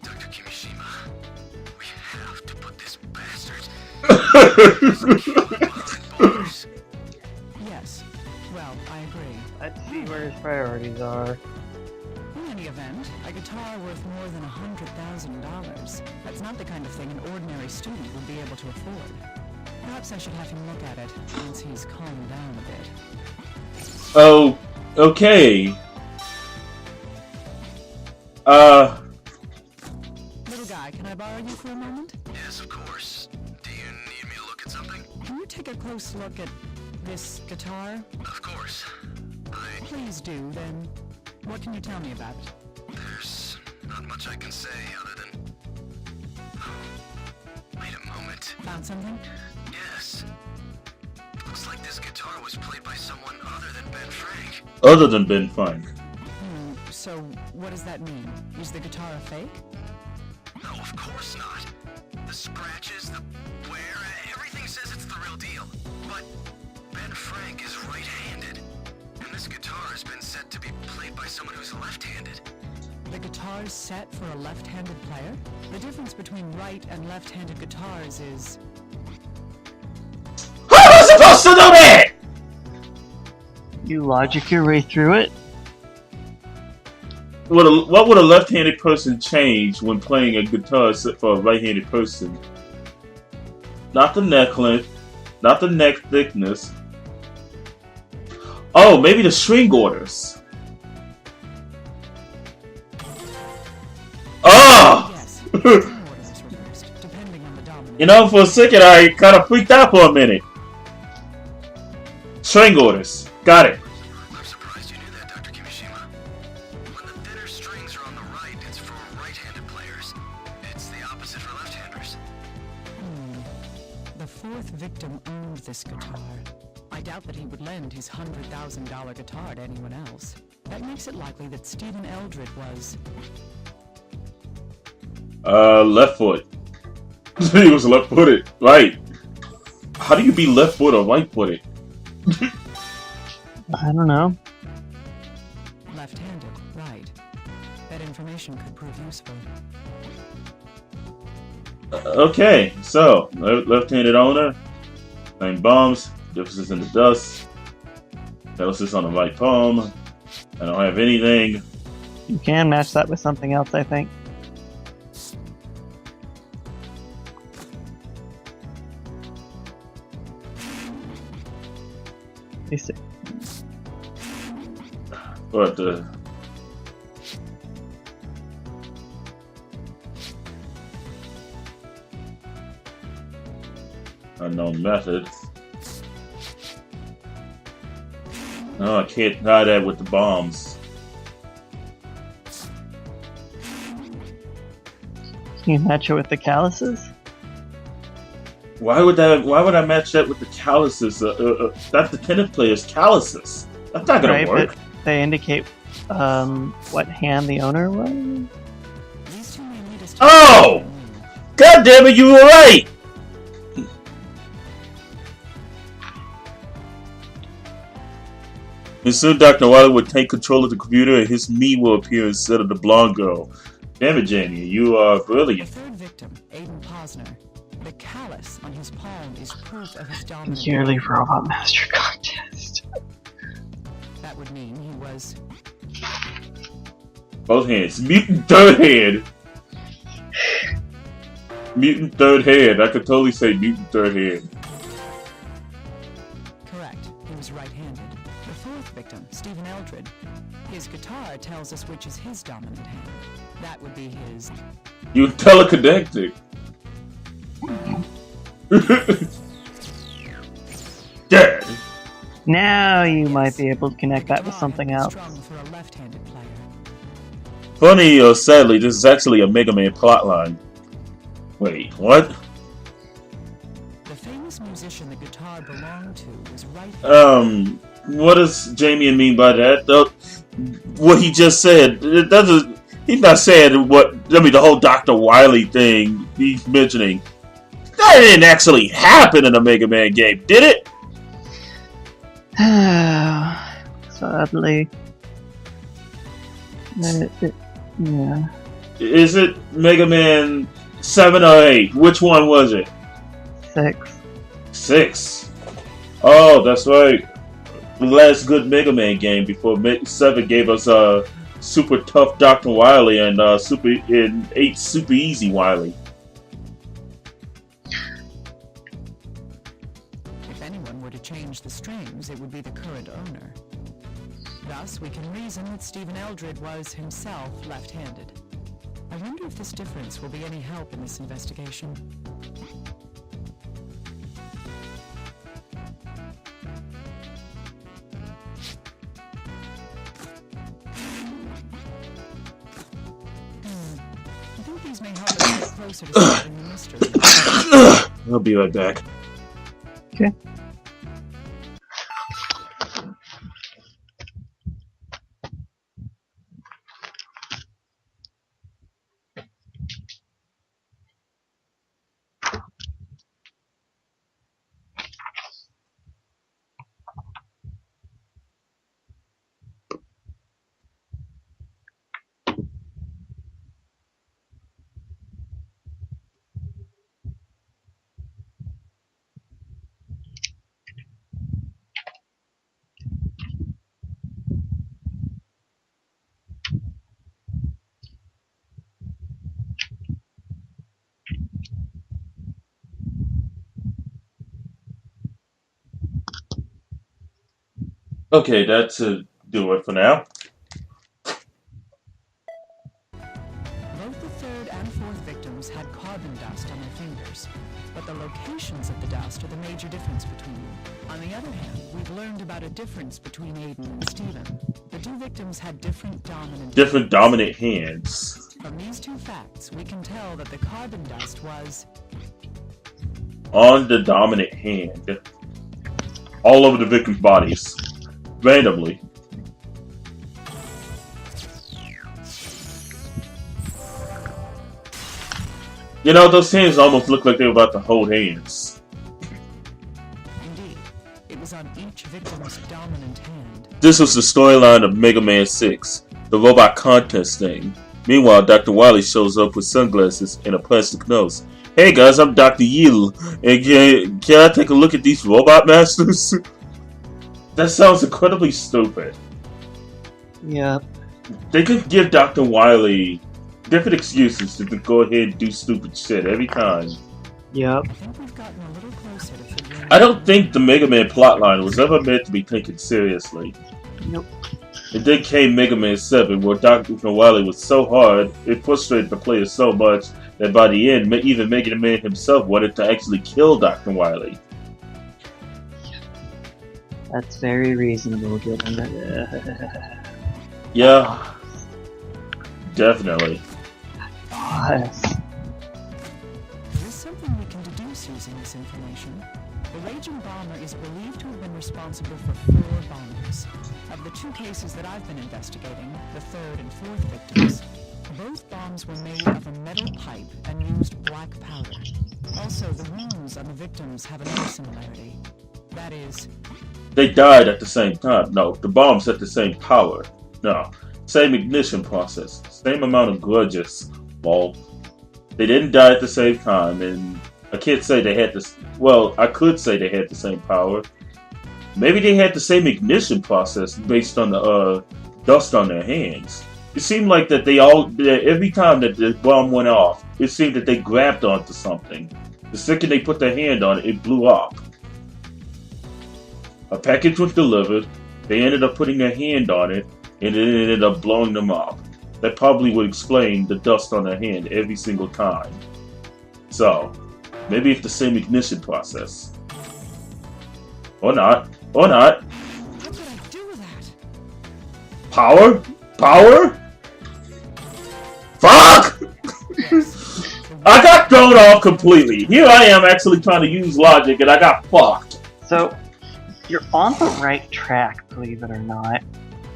Dr. Kimishima. We have to put this bastard behind bars. Yes. Well, I agree. I'd see where his priorities are. In any event, a guitar worth more than $100,000. That's not the kind of thing an ordinary student would be able to afford. Perhaps I should have him look at it once he's calmed down a bit. Oh, okay. Little guy, can I borrow you for a moment? Yes, of course. Do you need me to look at something? Can you take a close look at this guitar? Of course. Please do, then. What can you tell me about it? There's not much I can say other than... Wait a moment. Found something? Yes. Looks like this guitar was played by someone other than Ben Frank. Other than Ben Frank. So, what does that mean? Is the guitar a fake? No, of course not. The scratches, the wear, everything says it's the real deal. But Ben Frank is right-handed. And this guitar has been set to be played by someone who's left-handed. The guitar's set for a left-handed player? The difference between right and left-handed guitars is... How am I supposed to know that? You logic your way through it. What would a left-handed person change when playing a guitar set for a right-handed person? Not the neck length, not the neck thickness. Oh, maybe the string orders. Oh! Yes, the order is reversed, depending on the dominant. You know, for a second I kind of freaked out for a minute. String orders. Got it. I'm surprised you knew that, Dr. Kimishima. When the thinner strings are on the right, it's for right-handed players. It's the opposite for left-handers. The fourth victim owned this guitar. I doubt that he would lend his $100,000 guitar to anyone else. That makes it likely that Stephen Eldred was... Left foot. He was left-footed. Right. How do you be left-footed or right-footed? I don't know. left-handed, right. That information could prove useful. Okay, so left-handed owner, same bombs, differences in the dust, calluses on the right palm. I don't have anything. You can match that with something else, I think. But unknown method. No, I can't tie that with the bombs. Can you match it with the calluses? Why would I match that with the calluses? That's the tennis player's calluses. That's not gonna work. But they indicate what hand the owner was. Oh! God damn it, you were right! And soon Dr. Wily would take control of the computer and his me will appear instead of the blonde girl. Damn it, Jamie, you are brilliant. The third victim, Aiden Posner. The callus on his palm is proof of his dominance. Yearly Robot Master Contest. That would mean he was... Both hands. Mutant third hand. Mutant third hand. I could totally say mutant third hand. Correct. He was right-handed. The fourth victim, Stephen Eldred. His guitar tells us which is his dominant hand. That would be his... You telekinetic. Dead. Now you might be able to connect that with something else. Strung for a left-handed player. Funny or sadly, this is actually a Mega Man plotline. Wait, what? The famous musician the guitar belonged to was right. What does Jamie mean by that? What he just said, it doesn't. He's not saying what. I mean, the whole Dr. Wily thing he's mentioning. That didn't actually happen in a Mega Man game, did it? Sadly. Yeah. Is it Mega Man 7 or 8? Which one was it? 6. 6. Oh, that's right. The last good Mega Man game before 7 gave us super tough Dr. Wily and 8 super easy Wily. it would be the current owner. Thus, we can reason that Stephen Eldred was himself left-handed. I wonder if this difference will be any help in this investigation. I think these may help us get closer to solving the mystery. I'll be right back. Okay. Okay, that's do it for now. Both the third and fourth victims had carbon dust on their fingers, but the locations of the dust are the major difference between them. On the other hand, we've learned about a difference between Aiden and Stephen. The two victims had different dominant hands. From these two facts, we can tell that the carbon dust was on the dominant hand, all over the victims' bodies, randomly. You know, those hands almost look like they were about to hold hands. Indeed, it was on each victim's dominant hand. This was the storyline of Mega Man 6, the robot contest thing. Meanwhile, Dr. Wily shows up with sunglasses and a plastic nose. Hey guys, I'm Dr. Yil, and can I take a look at these robot masters? That sounds incredibly stupid. Yep. They could give Dr. Wily different excuses to go ahead and do stupid shit every time. Yep. I think we've gotten a little closer to figuring I don't think the Mega Man plotline was ever meant to be taken seriously. Nope. And then came Mega Man 7, where Dr. Wily was so hard, it frustrated the player so much that by the end, even Mega Man himself wanted to actually kill Dr. Wily. That's very reasonable, given that. Yeah, definitely. Yes. There is something we can deduce using this information. The Raging Bomber is believed to have been responsible for 4 bombings. Of the 2 cases that I've been investigating, the third and fourth victims, both bombs were made of a metal pipe and used black powder. Also, the wounds on the victims have another similarity. That is, They died at the same time. No, the bombs had the same power. No, same ignition process, same amount of grudges. Well, they didn't die at the same time, and I can't say they had this. Well, I could say they had the same power. Maybe they had the same ignition process based on the dust on their hands. It seemed like that every time that the bomb went off, it seemed that they grabbed onto something. The second they put their hand on it, it blew up. A package was delivered, they ended up putting their hand on it, and it ended up blowing them up. That probably would explain the dust on their hand every single time. So, maybe it's the same ignition process. Or not. Or not. what did I do with that? Power? Power? Fuck! I got thrown off completely. Here I am actually trying to use logic and I got fucked. So, you're on the right track, believe it or not.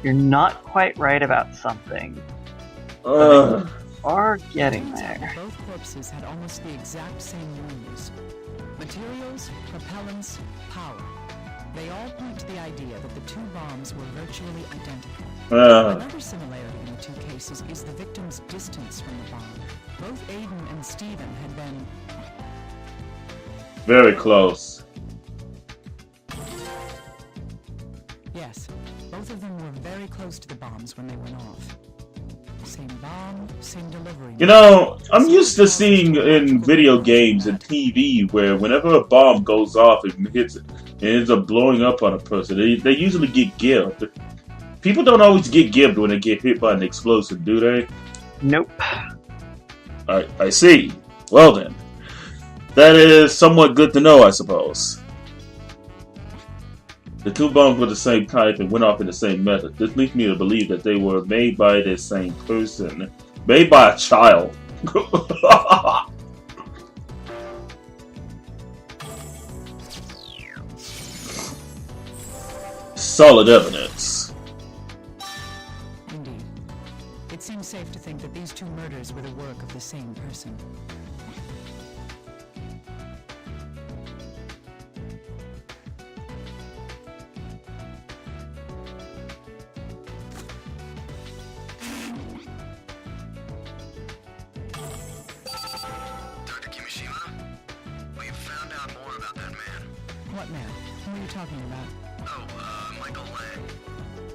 You're not quite right about something. You are getting there. Both corpses had almost the exact same wounds. Materials, propellants, power. They all point to the idea that the 2 bombs were virtually identical. Another similarity in the 2 cases is the victim's distance from the bomb. Both Aiden and Stephen had been very close. Yes, both of them were very close to the bombs when they went off. Same bomb, same delivery. You know, I'm used to seeing in video games and TV where whenever a bomb goes off, it hits and ends up blowing up on a person, they usually get gibbed. People don't always get gibbed when they get hit by an explosive, do they? Nope. I see. Well then, that is somewhat good to know, I suppose. The two bombs were the same type and went off in the same method. This leads me to believe that they were made by the same person. Made by a child. Solid evidence. Indeed. It seems safe to think that these two murders were the work of the same person. Dr. Kimishima, we've found out more about that man. What man? Who are you talking about? Oh, Michael Lang.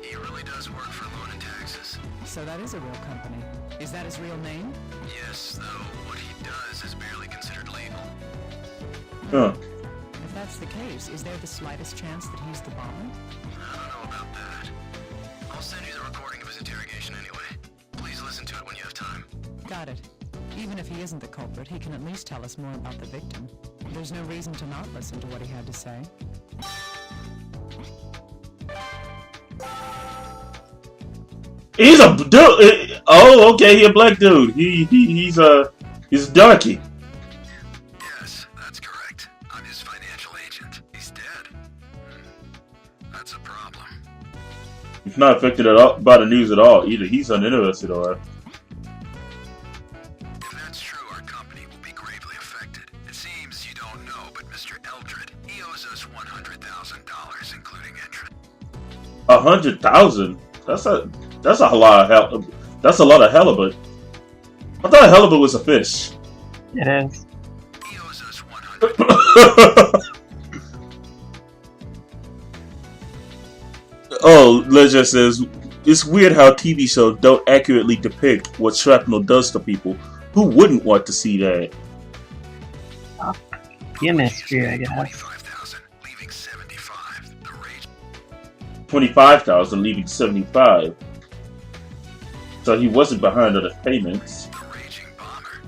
He really does work for Loan and Taxes. So that is a real company. Is that his real name? Yes, though what he does is barely considered legal. Huh. If that's the case, is there the slightest chance that he's the bomber? I don't know about that. I'll send you the recording of his interrogation anyway. Please listen to it when you have time. Got it. Even if he isn't the culprit, he can at least tell us more about the victim. There's no reason to not listen to what he had to say. He's a dude. Oh, okay. He a black dude. He's a darky. Yes, that's correct. I'm his financial agent. He's dead. That's a problem. He's not affected at all by the news at all. Either he's uninterested or. If that's true, our company will be gravely affected. It seems you don't know, but Mr. Eldred, he owes us $100,000, including interest. 100,000. That's a lot of hell. That's a lot of halibut. I thought halibut was a fish. It is. He owes us $100,000. Oh, Legend says it's weird how TV shows don't accurately depict what shrapnel does to people. Who wouldn't want to see that? Be a mystery, I guess. 25,000, leaving 75. The rage. 25,000, leaving 75. So he wasn't behind on the payments. The raging bomber.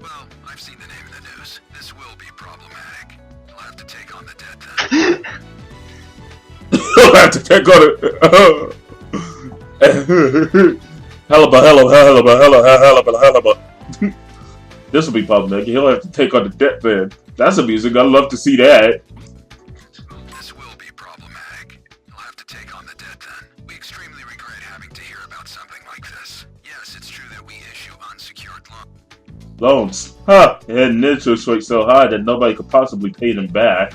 Well, I've seen the name in the news. This will be problematic. I'll have to take on the debt then. I'll have to take on it. Halibut. This will be problematic. He'll have to take on the debt then. That's amusing. I'd love to see that. This will be problematic. I'll have to take on the debt then. We extremely regret having to hear about something like this. Yes, it's true that we issue unsecured loans. Loans. Huh. It had an interest rate so high that nobody could possibly pay them back.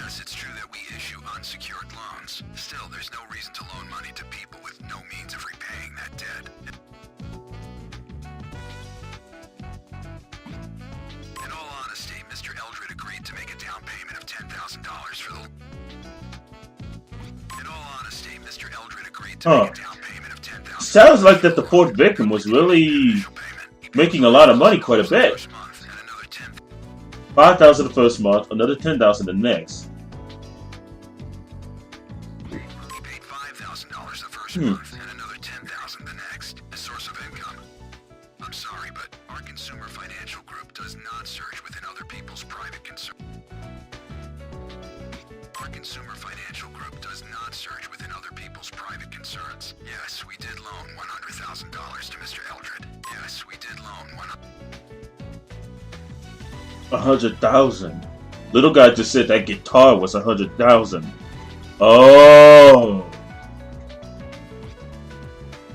Yes, it's true that we issue unsecured loans. Still, there's no reason to loan money to people with no means of repaying that debt. In all honesty, Mr. Eldred agreed to make a down payment of $10,000 for the... In all honesty, Mr. Eldred agreed to make a down payment of $10,000. Sounds like that the fourth victim was really making a lot of money, quite a bit. First month, and another 10. 5,000 the first month, another 10,000 the next. He paid $5,000 the first month and another $10,000 the next. A source of income. I'm sorry, but our consumer financial group does not search within other people's private concerns. Our consumer financial group does not search within other people's private concerns. Yes, we did loan $100,000 to Mr. Eldred. Yes, we did loan 100,000. Little guy just said that guitar was 100,000. Oh.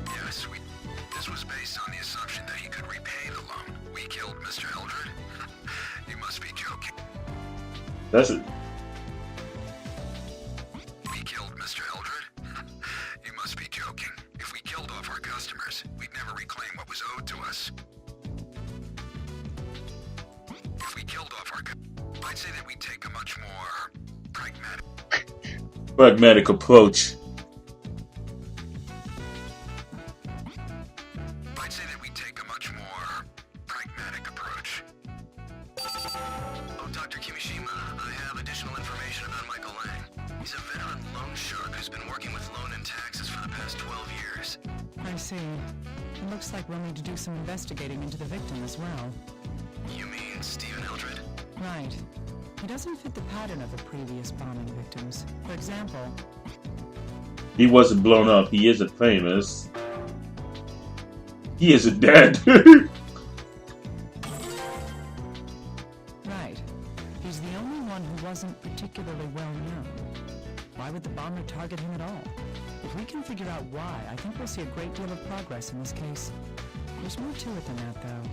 Yes, this was based on the assumption that he could repay the loan. We killed Mr. Eldred? You must be joking. That's it. We killed Mr. Eldred? You must be joking. If we killed off our customers, we'd never reclaim what was owed to us. If we killed off our I'd say that we'd take a much more Pragmatic approach. I'd say that we'd take a much more pragmatic approach. Oh, Dr. Kimishima, I have additional information. shark who's been working with Loan and Taxes for the past 12 years. I see. It looks like we'll need to do some investigating into the victim as well. You mean Stephen Eldred? Right. He doesn't fit the pattern of the previous bombing victims. For example, He wasn't blown up. He isn't famous. He isn't dead. right. He's the only one who wasn't particularly well known. Why would the bomber target him at all? If we can figure out why, I think we'll see a great deal of progress in this case. There's more to it than that, though.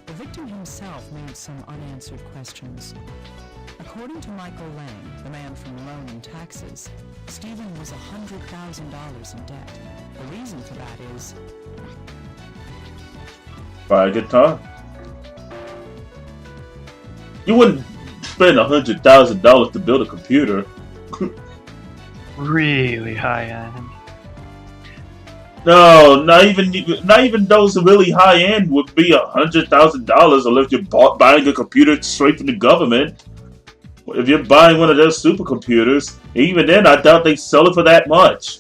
The victim himself made some unanswered questions. According to Michael Lang, the man from Loan and Taxes, Stephen was $100,000 in debt. The reason for that is Buy a good time. You wouldn't spend $100,000 to build a computer. Really high end. No, not even those really high end would be $100,000 unless you're buying a computer straight from the government. If you're buying one of those supercomputers, even then, I doubt they sell it for that much,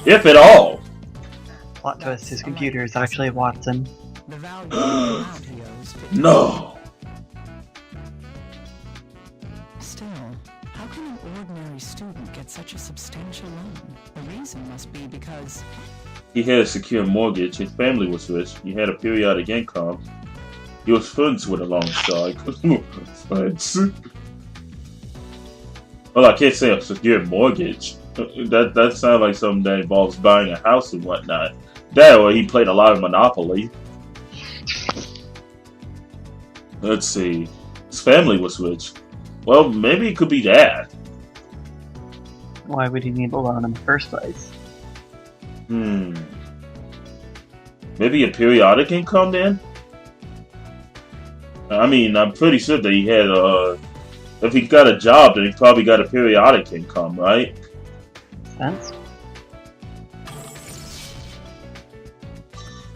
if at all. Plot twist: his computer is actually a Watson. the value of the amount he owes. No. Still, how can an ordinary student get such a substantial loan? The reason must be because He had a secure mortgage. His family was rich. He had a periodic income. He was friends with a loan shark. Friends. Well, I can't say a secure mortgage. That sounds like something that involves buying a house and whatnot. That or he played a lot of Monopoly. Let's see. His family was rich. Well, maybe it could be that. Why would he need a loan in the first place? Maybe a periodic income then? I mean, I'm pretty sure that he had if he got a job, then he probably got a periodic income, right? Sense?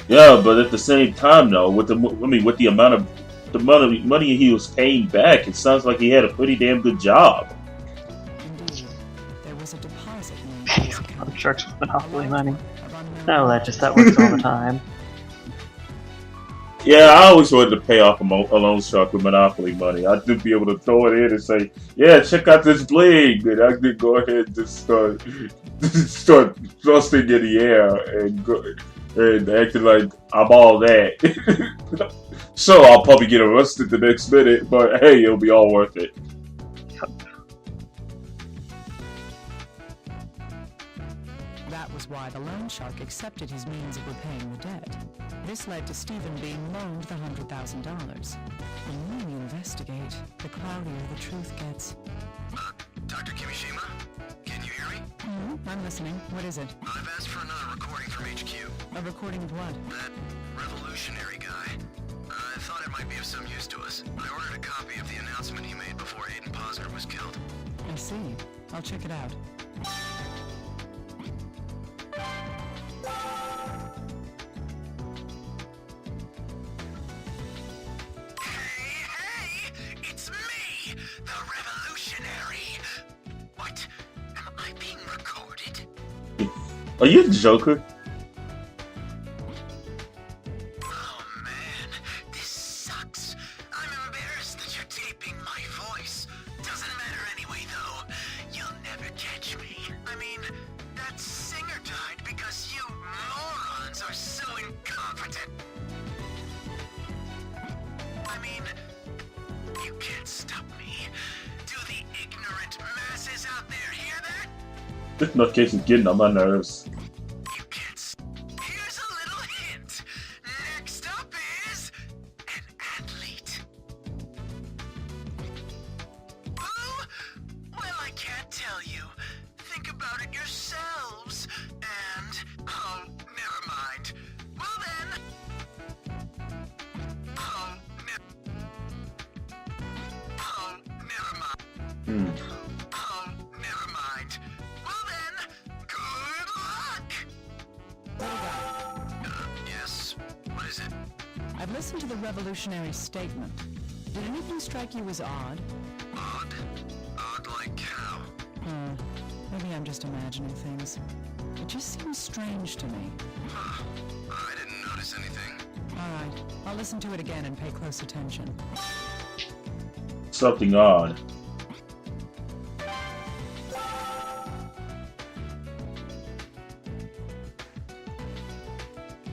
Yeah, but at the same time, though, with the amount of money he was paying back, it sounds like he had a pretty damn good job. indeed there was a deposit made to his account. Other sharks with Monopoly money. Of unknown No, that works all the time. Yeah, I always wanted to pay off a loan shark with Monopoly money. I'd just be able to throw it in and say, "Yeah, check out this bling," and I could go ahead and just start thrusting in the air and acting like I'm all that. So I'll probably get arrested the next minute, but hey, it'll be all worth it. That was why the loan shark accepted his means of repaying the debt. This led to Stephen being loaned the $100,000. The more we investigate, the cloudier the truth gets. Dr. Kimishima? Can you hear me? I'm listening. What is it? I've asked for another recording from HQ. A recording of what? That revolutionary guy. I thought it might be of some use to us. I ordered a copy of the announcement he made before Aiden Posner was killed. I see. I'll check it out. Hey! It's me! The revolutionary! What? Am I being recorded? Are you the Joker? Oh man, this sucks. I'm embarrassed that you're taping my voice. Doesn't matter anyway though. You'll never catch me. I mean, that singer died because you morons are so incompetent. I mean, you can't stop me. Do the ignorant masses out there hear that? This notification's getting on my nerves. You can't Here's a little hint. Next up is an athlete. Who? Well, I can't tell you. Think about it yourselves. And, oh, never mind. Well then. Oh, never mind. Oh, never mind. Well then, good luck! Yes? What is it? I've listened to the revolutionary statement. Did anything strike you as odd? Odd? Odd like how? just imagining things. It just seems strange to me. I didn't notice anything. Alright, I'll listen to it again and pay close attention. Something odd.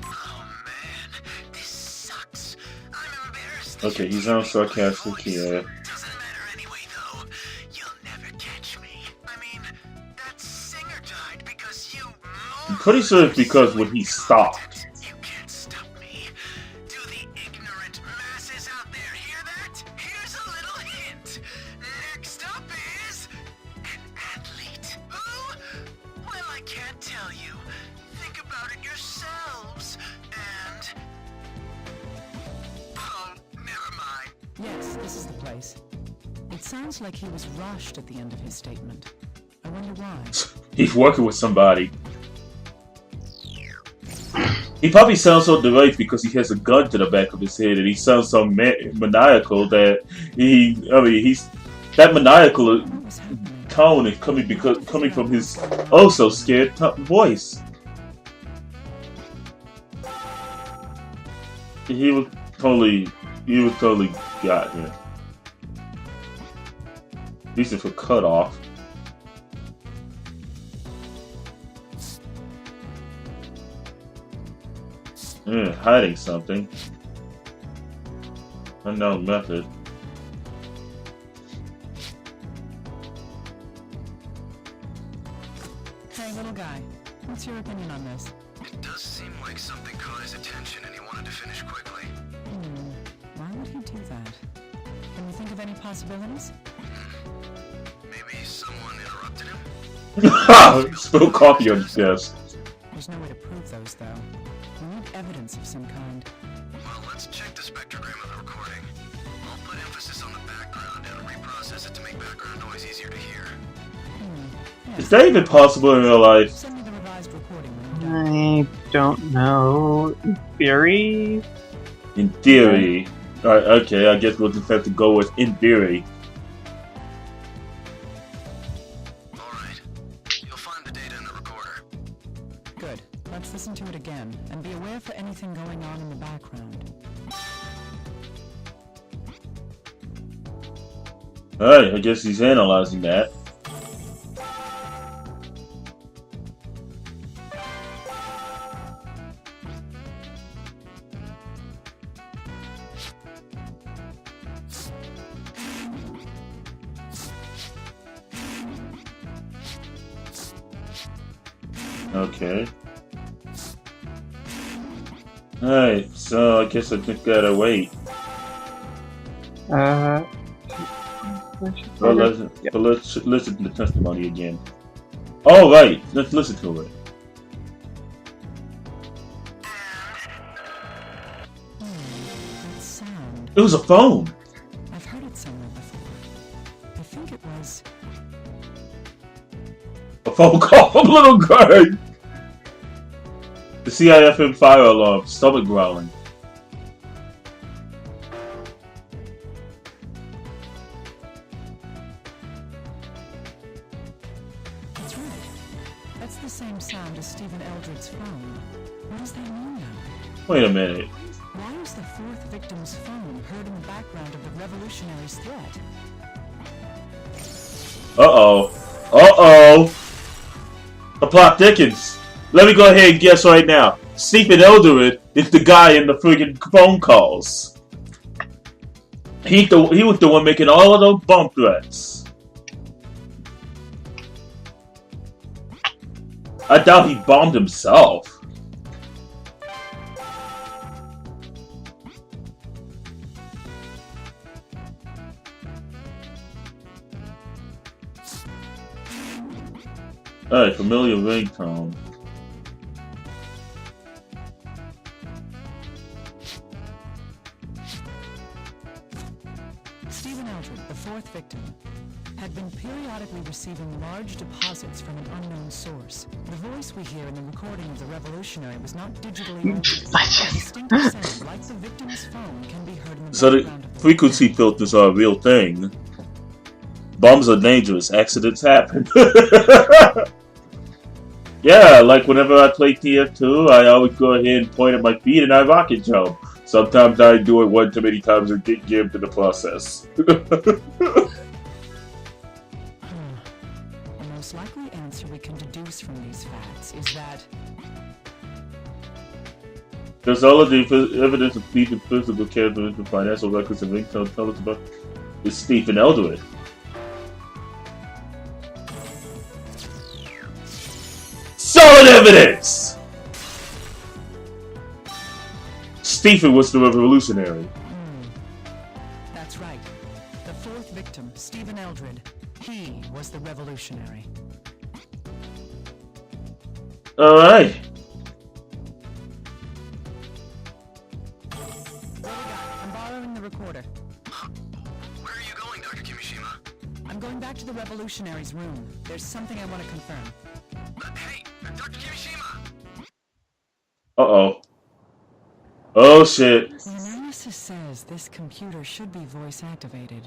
Oh man, this sucks. I'm embarrassed. Okay, he sounds sarcastic here. Doesn't matter anyway, though. You'll never catch me. I mean, that singer died because you. I'm pretty sure it's because when he stopped. You can't stop me. Do the ignorant masses out there hear that? Here's a little hint. Next up is an athlete. Who? Well, I can't tell you. Think about it yourselves. And oh, never mind. Yes, this is the place. It sounds like he was rushed at the end of his statement. I wonder why. He's working with somebody. He probably sounds so deranged because he has a gun to the back of his head, and he sounds so maniacal that he's that maniacal What was happening? tone is coming from his oh so scared voice. He was totally got him. These are for cut off. Hiding something. Unknown method. Hey, little guy. What's your opinion on this? It does seem like something caught his attention and he wanted to finish quickly. Why would he do that? Can you think of any possibilities? Maybe someone interrupted him? Spill coffee on his desk. There's no way to prove those, though. We need evidence of some kind. Well, let's check the spectrogram of the recording. I'll put emphasis on the background and reprocess it to make background noise easier to hear. Is that even possible in real life? Send me the revised recording when you're done. I don't know. In theory? In theory. Alright, okay, I guess we'll just have to go with in theory. Alright. You'll find the data in the recorder. Good. Let's listen to it again, and be aware for anything going on in the background. Alright, I guess he's analyzing that. Okay. Alright, so I guess I just gotta wait. Well, let's listen to the testimony again. All right, let's listen to it. That sound. It was a phone. I've heard it somewhere before. I think it was. A phone call from little Greg. The CIFM fire alarm. Stomach growling. That's right. That's the same sound as Stephen Eldred's phone. What does that mean now? Wait a minute. Why is the fourth victim's phone heard in the background of the revolutionary's threat? Uh-oh. Uh-oh. The plot thickens. Let me go ahead and guess right now. Stephen Eldred is the guy in the friggin' phone calls. He was the one making all of those bomb threats. I doubt he bombed himself. Alright, familiar ringtone. Stephen Eldred, the fourth victim, had been periodically receiving large deposits from an unknown source. The voice we hear in the recording of the revolutionary was not digitally altered. A distinctive sound, like the victim's phone, can be heard in the So the background of the frequency filters are a real thing. Bombs are dangerous. Accidents happen. Yeah, like whenever I play TF2, I always go ahead and point at my feet and I rocket jump. Sometimes I do it one too many times and get gimped in the process. The most likely answer we can deduce from these facts is that There's all of the evidence of Stephen physical character, financial records, and income tell us about is Stephen Eldred. Solid evidence! Stephen was the revolutionary. that's right. The fourth victim, Stephen Eldred, he was the revolutionary. Alright. I'm borrowing the recorder. Where are you going, Dr. Kimishima? I'm going back to the revolutionary's room. There's something I want to confirm. Hey, Dr. Kimishima! Uh-oh. Oh shit. The analysis says this computer should be voice activated.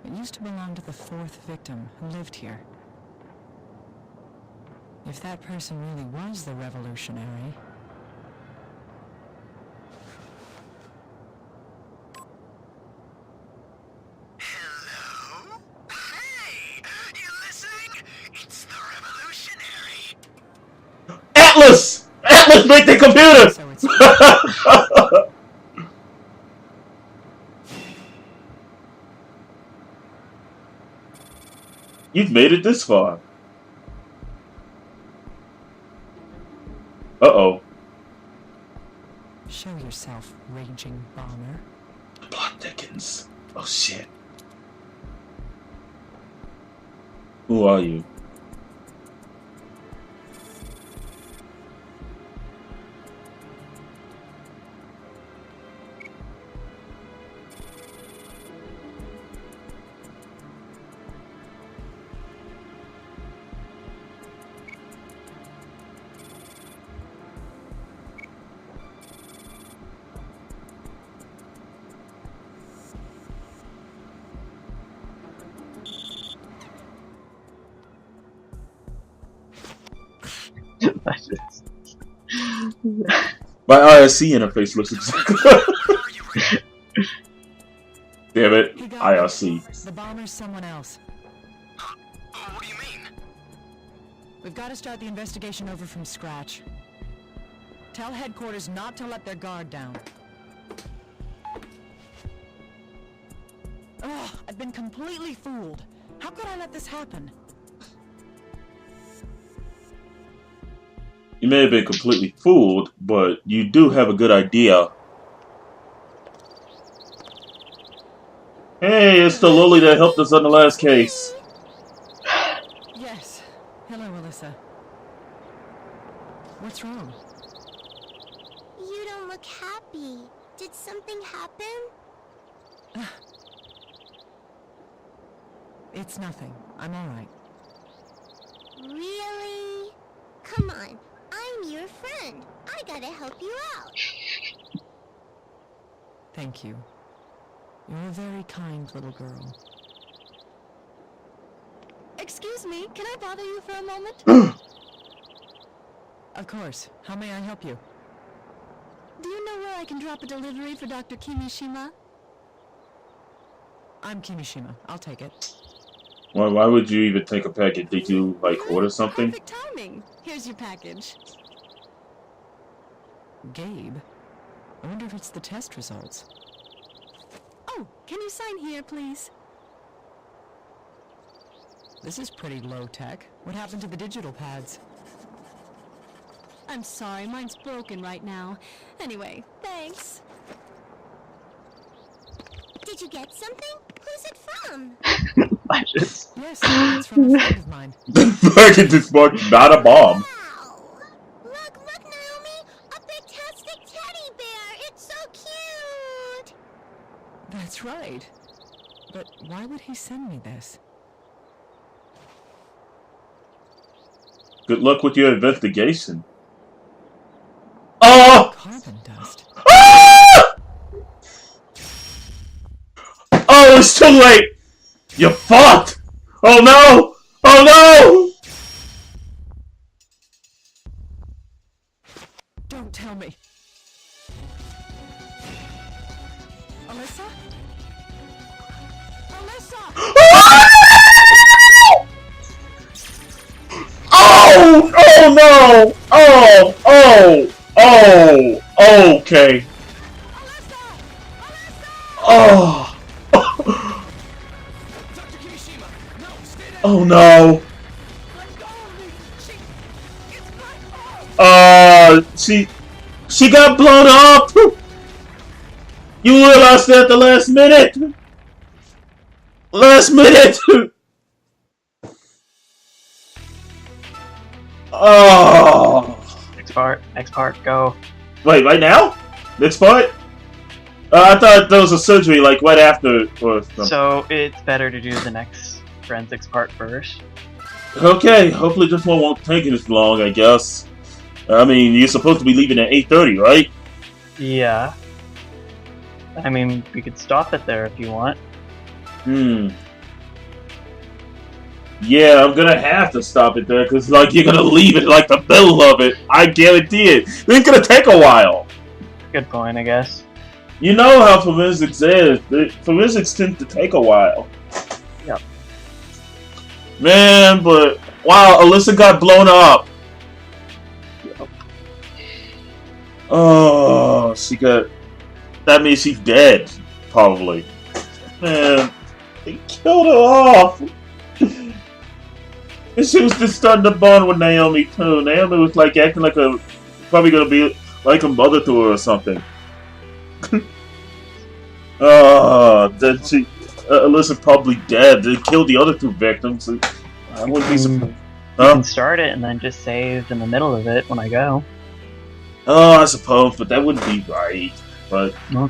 It used to belong to the fourth victim who lived here. If that person really was the revolutionary... Hello? Hey! You listening? It's the revolutionary! Atlas! Atlas, make the computer! So it's... You've made it this far. Uh-oh. Show yourself, raging bomber. The plot thickens. Oh shit. Who are you? My IRC interface looks exactly. Damn it, He got IRC. The bomber's someone else. What do you mean? We've got to start the investigation over from scratch. Tell headquarters not to let their guard down. Ugh, I've been completely fooled. How could I let this happen? You may have been completely fooled, but you do have a good idea. Hey, it's the Lily that helped us on the last case. Yes. Hello, Alyssa. What's wrong? You don't look happy. Did something happen? It's nothing. I'm alright. Really? Come on. I'm your friend. I gotta help you out. Thank you. You're a very kind little girl. Excuse me, can I bother you for a moment? Of course. How may I help you? Do you know where I can drop a delivery for Dr. Kimishima? I'm Kimishima. I'll take it. Why would you even take a package? Did you, like, order something? Perfect timing. Here's your package. Gabe? I wonder if it's the test results. Oh, can you sign here, please? This is pretty low-tech. What happened to the digital pads? I'm sorry, mine's broken right now. Anyway, thanks. Did you get something? Who's it from? Yes, it's from a friend of mine. The package is marked not a bomb. Wow! Look, Naomi! A fantastic teddy bear! It's so cute! That's right. But why would he send me this? Good luck with your investigation. Oh! Carbon dust. Ah! Oh, it's too late! You fucked! Oh no! Oh no! Don't tell me. Alyssa? Alyssa! Oh! Oh no! Okay. Oh! Dr. Kimishima! No, stay down! Oh no! Let go of me! It's my fault! She got blown up! You realized that at the last minute? Last minute! Oh! Next part, go. Wait, right now? Next part? I thought there was a surgery like right after or something. So it's better to do the next forensics part first. Okay, hopefully this one won't take as long, I guess. I mean, you're supposed to be leaving at 8:30, right? Yeah. I mean, we could stop it there if you want. Yeah, I'm gonna have to stop it there, because, like, you're gonna leave it like the middle of it. I guarantee it. It's gonna take a while. Good point, I guess. You know how forensics is. Forensics tend to take a while. Yep. Man, but, wow, Alyssa got blown up. Yep. Oh, that means she's dead, probably. Man, they killed her off. And she was just starting to bond with Naomi too. Naomi was like acting like probably gonna be like a mother to her or something. Then Alyssa probably dead. They killed the other two victims. I wouldn't be surprised. You can start it and then just save in the middle of it when I go. Oh, I suppose, but that wouldn't be right. But No.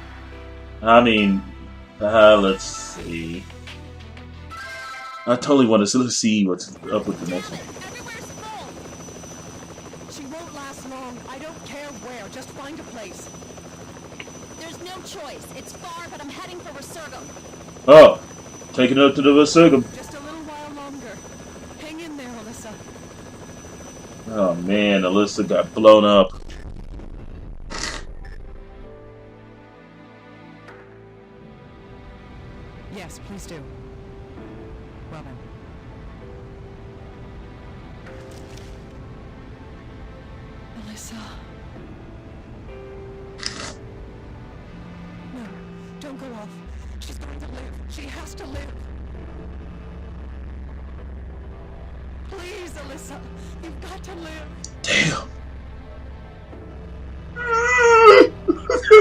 I mean, let's see. I totally want to see what's up with the next one. Everywhere's full! She won't last long. I don't care where. Just find a place. There's no choice. It's far, but I'm heading for Resurgam. Oh, taking her to the Resurgam. Just a little while longer. Hang in there, Alyssa. Oh man, Alyssa got blown up. Yes, please do. Robin. Alyssa. No, don't go off. She's going to live. She has to live. Please, Alyssa. You've got to live. Damn.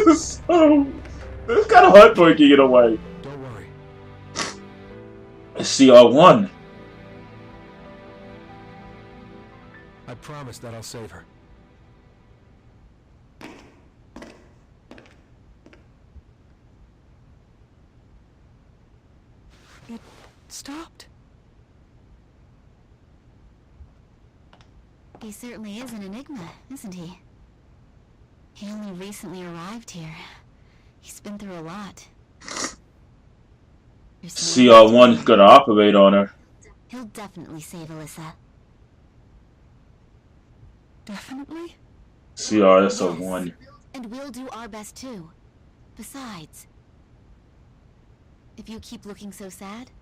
This is kind of heartbreaking in a way. Don't worry. CR1. I promise that I'll save her. It stopped. He certainly is an enigma, isn't he? He only recently arrived here. He's been through a lot. CR1's gonna operate on her. He'll definitely save Alyssa. Definitely? CRS01. And we'll do our best too. Besides, if you keep looking so sad,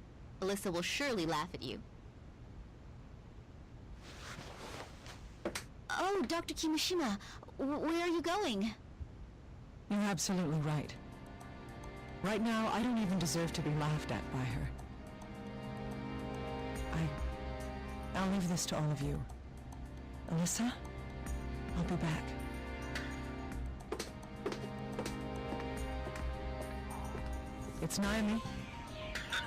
Alyssa will surely laugh at you. Oh, Dr. Kimishima, where are you going? You're absolutely right. Right now, I don't even deserve to be laughed at by her. I'll leave this to all of you. Alyssa, I'll be back. It's Naomi.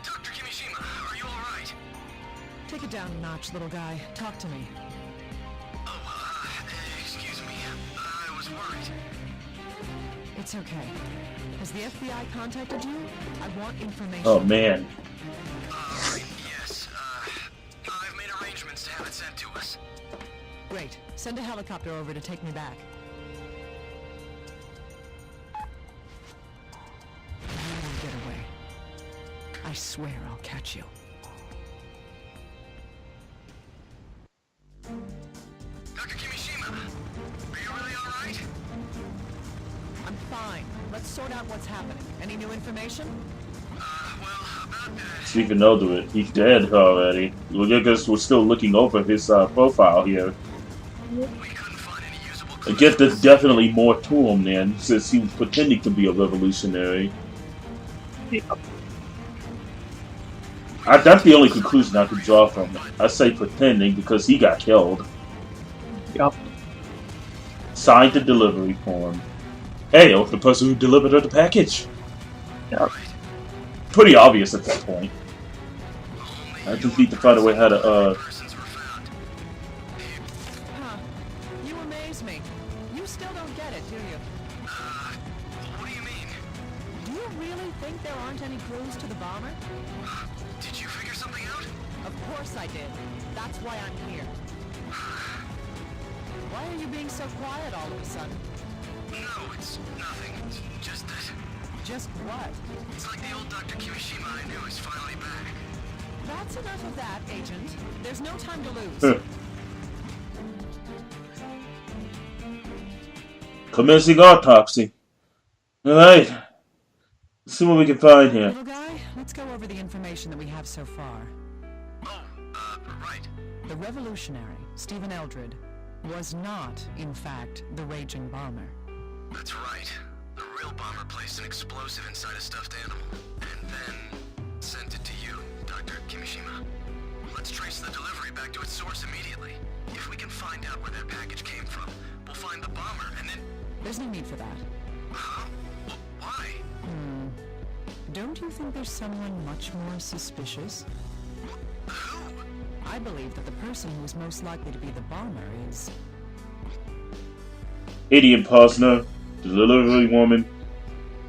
Dr. Kimishima, are you alright? Take it down a notch, little guy. Talk to me. Excuse me. I was worried. It's okay. Has the FBI contacted you? I want information. Oh man. Yes, I've made arrangements to have it sent to us. Great. Send a helicopter over to take me back. You won't get away. I swear I'll catch you. Dr. Kimishima, are you really alright? right? I'm fine. Let's sort out what's happening. Any new information? Well, about that. Stephen Eldred, he's dead already. Well, I guess we're still looking over his profile here. We couldn't find any usable I clues. guess there's definitely more to him then, since he was pretending to be a revolutionary. That's the only conclusion I could draw from it. I say pretending because he got killed. Yup. Signed the delivery form. Hey, it was the person who delivered her the package. Yup. Pretty obvious at that point. I just need to find a way how to, Persons were found. Huh. You amaze me. You still don't get it, do you? What do you mean? Do you really think there aren't any clues to the bomber? Did you figure something out? Of course I did. That's why I'm here. Why are you being so quiet all of a sudden? No, it's nothing. It's just that. Just what? It's like the old Dr. Kimishima I knew is finally back. That's enough of that, Agent. There's no time to lose. commencing autopsy. Alright. Let's see what we can find here. Little guy, let's go over the information that we have so far. Oh, right. The revolutionary, Stephen Eldred, was not, in fact, the raging bomber. That's right. The real bomber placed an explosive inside a stuffed animal, and then sent it to you, Dr. Kimishima. Let's trace the delivery back to its source immediately. If we can find out where that package came from, we'll find the bomber, and then... There's no need for that. Huh? Why? Don't you think there's someone much more suspicious? Who? I believe that the person who is most likely to be the bomber is... Idiot Posner, the delivery woman,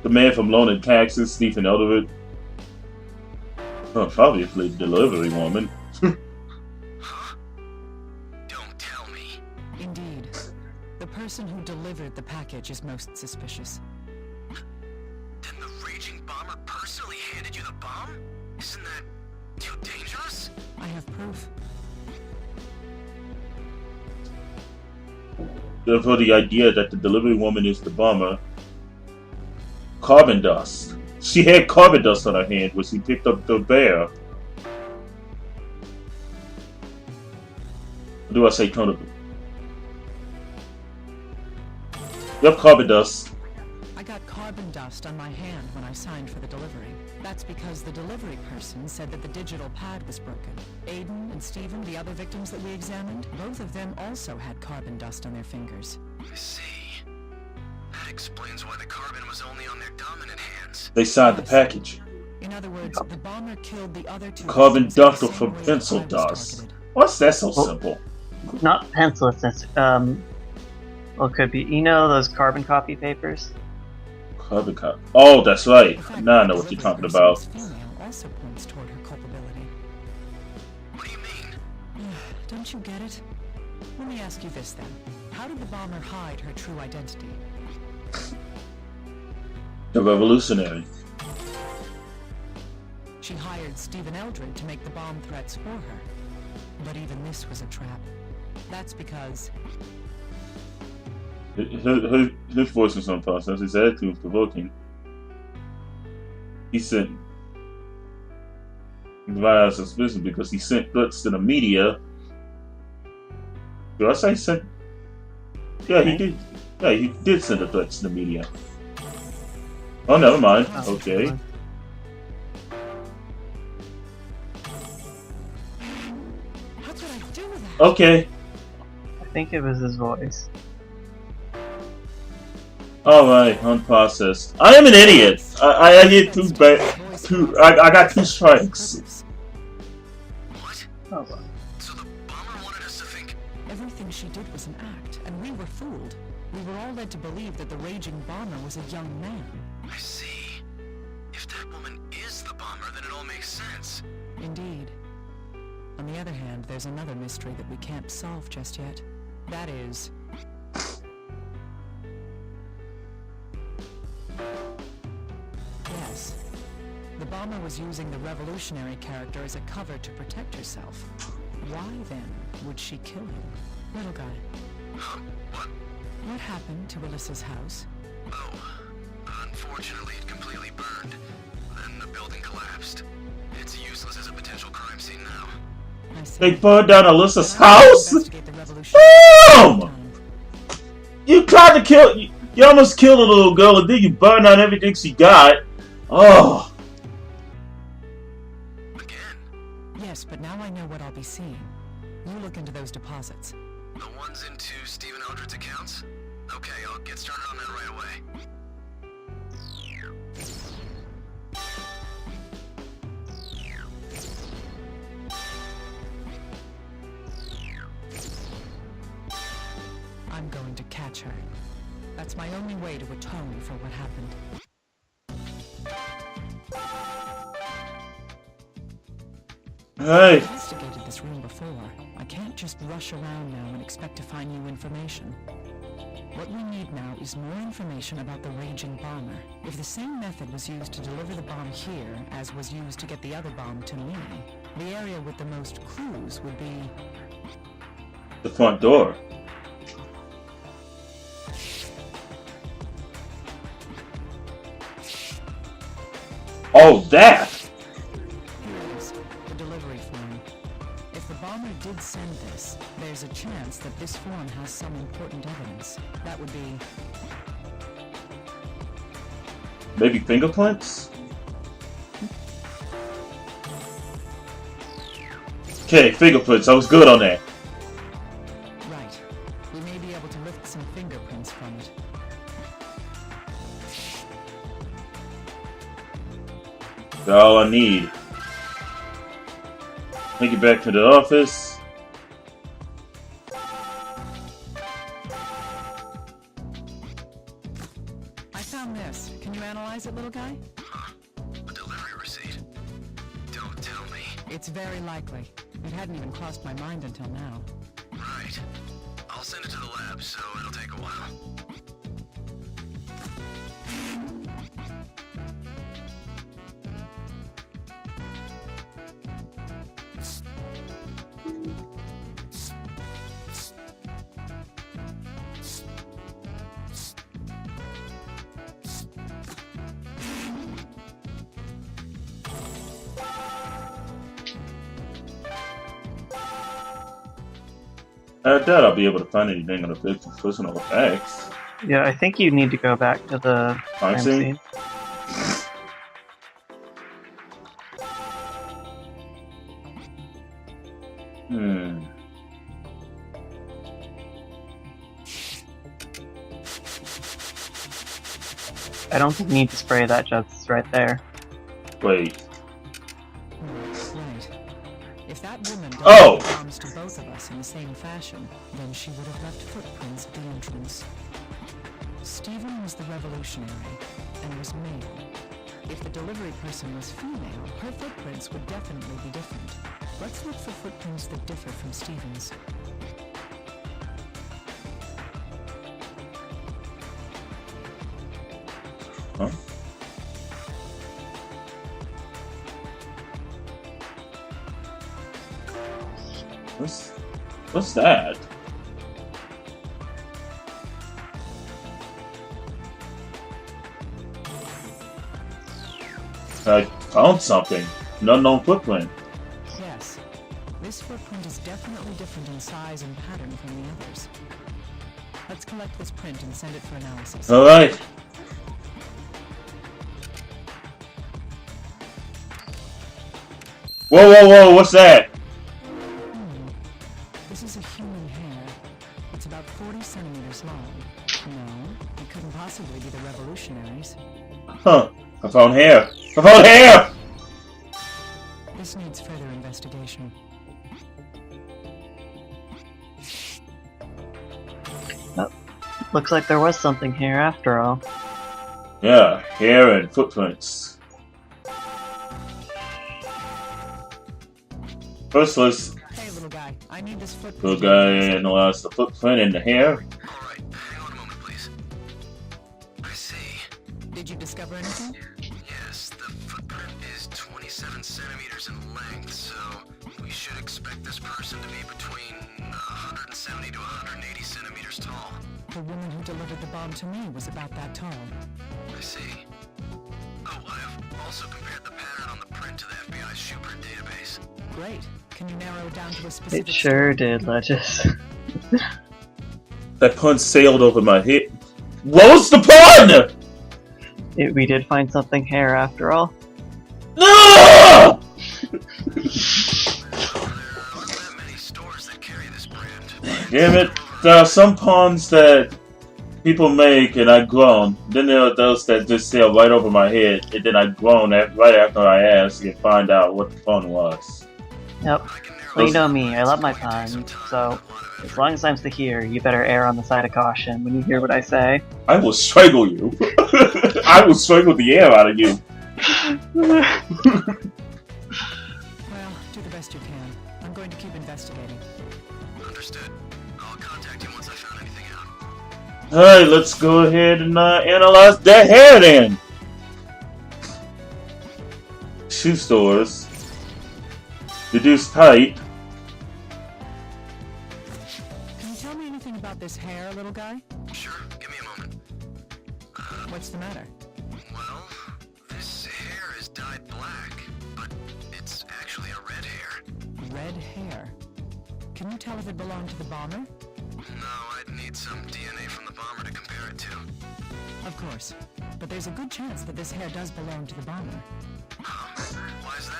the man from Lone and Texas, Stephen Eldred. Oh, obviously, the delivery woman. Huh? Don't tell me. Indeed. The person who delivered the package is most suspicious. Then the raging bomber personally handed you the bomb? Isn't that too dangerous? I have proof. Therefore, the idea that the delivery woman is the bomber. Carbon dust. She had carbon dust on her hand when she picked up the bear. Or do I say tonable? Yep, carbon dust. I got carbon dust on my hand when I signed for the delivery. That's because the delivery person said that the digital pad was broken. Aiden and Stephen, the other victims that we examined, both of them also had carbon dust on their fingers. I see. That explains why the carbon was only on their dominant hands. They signed the package. In other words, the bomber killed the other two Carbon victims in the dust or same from way that pencil I was dust. targeted. What's that so simple? Not pencil, it's well, it could be, you know those carbon copy papers? Carbon copy. Oh, that's right. The fact Now I that know the what you're delivery talking person about. was female also points toward her culpability. What do you mean? Don't you get it? Let me ask you this then. How did the bomber hide her true identity? The revolutionary. She hired Stephen Eldred to make the bomb threats for her. But even this was a trap. That's because His voice was on process. His attitude was provoking. He sent via suspicion because he sent threats to the media. Do I say sent? Yeah, he did. Yeah, he did send the threats to the media. Oh, never mind. Okay. how could I do that? Okay. I think it was his voice. Alright, unprocessed. I am an idiot. I get two I got two strikes. What? Oh, well. So the bomber wanted us to think... Everything she did was an act, and we were fooled. We were all led to believe that the raging bomber was a young man. I see. If that woman is the bomber, then it all makes sense. Indeed. On the other hand, there's another mystery that we can't solve just yet. That is... Yes. The bomber was using the revolutionary character as a cover to protect herself. Why, then, would she kill him? Little guy, Huh? What? What happened to Alyssa's house? Oh, unfortunately, it completely burned. Then the building collapsed. It's useless as a potential crime scene now. I see. They burned down Alyssa's Then I will house? investigate the revolution. Boom! You tried to kill... You almost killed a little girl and then you burned down everything she got. Oh. Again, Yes, but now I know what I'll be seeing. You look into those deposits. the ones into Stephen Eldred's accounts? Okay, I'll get started on that right away. I'm going to catch her. That's my only way to atone for what happened. Hey. I investigated this room before. I can't just rush around now and expect to find new information. What we need now is more information about the raging bomber. If the same method was used to deliver the bomb here as was used to get the other bomb to me, the area with the most clues would be... The front door. Oh, that! Here it is, the delivery form. If the bomber did send this, there's a chance that this form has some important evidence. That would be... Maybe fingerprints? Okay, fingerprints. I was good on that. Right. We may be able to lift some fingerprints from it. That's all I need. Take it back to the office. I found this. Can you analyze it, little guy? A delivery receipt? Don't tell me. It's very likely. It hadn't even crossed my mind until now. Right. I'll send it to the lab, so it'll take a while. I doubt I'll be able to find anything on the victim's personal effects. Yeah, I think you need to go back to the Crime crime scene? scene. Hmm. I don't think you need to spray that just right there. Wait. Right. If that woman Oh! bombs to both of us in the same fashion, then she would have left footprints at the entrance. Stephen was the revolutionary and was male. If the delivery person was female, her footprints would definitely be different. Let's look for footprints that differ from Stephen's. Huh? What's that? I found something. An unknown footprint. Yes. This footprint is definitely different in size and pattern from the others. Let's collect this print and send it for analysis. Alright. Whoa, whoa, whoa, what's that? This is a human hair. It's about 40 centimeters long. No, it couldn't possibly be the revolutionaries. Huh. I found hair. I found hair! This needs further investigation. Looks like there was something here after all. Yeah, hair and footprints. First, let's Hey, little guy, I need this footprint. go guy analyze the footprint and the hair. Alright, hang on a moment, please. I see. Did you discover anything? Yes, the footprint is 27 centimeters in length, so we should expect this person to be between 170 to 180 centimeters tall. the woman who delivered the bomb to me was about that tall. I see. Oh, I have also compared the pattern on the print to the FBI's Shoeprint database. Great. Can you narrow it down to a specific... It sure did, Legis. That pun sailed over my head. What was the pun? We did find something hair after all. No! Well, there aren't that many stores that carry this brand. Damn it. There are some puns that people make and I groan. Then there are those that just sail right over my head and then I groan right after I ask and find out what the pun was. Yep. Well, you know me, I love my puns, so as long as I'm still here, you better err on the side of caution when you hear what I say. I will strangle you. I will strangle the air out of you. Well, do the best you can. I'm going to keep investigating. Understood. I'll contact you once I found anything out. Alright, let's go ahead and analyze that hair then. Shoe stores. Reduced height. Can you tell me anything about this hair, little guy? Sure, give me a moment. What's the matter? Well, this hair is dyed black, but it's actually a red hair. Red hair. Can you tell if it belonged to the bomber? No, I'd need some DNA from the bomber to compare it to. Of course. But there's a good chance that this hair does belong to the bomber. Why is that?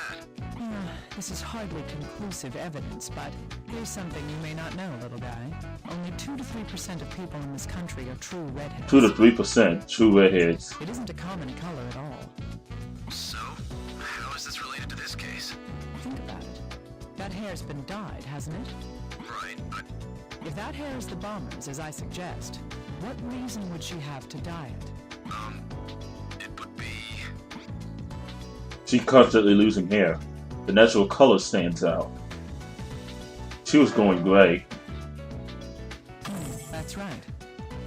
This is hardly conclusive evidence, but here's something you may not know, little guy. Only 2 to 3% of people in this country are true redheads. 2 to 3% true redheads. It isn't a common color at all. So, how is this related to this case? Think about it. That hair's been dyed, hasn't it? Right, but If that hair is the bomber's, as I suggest, what reason would she have to dye it? it would be... She's constantly losing hair. The natural color stands out. She was going gray. That's right.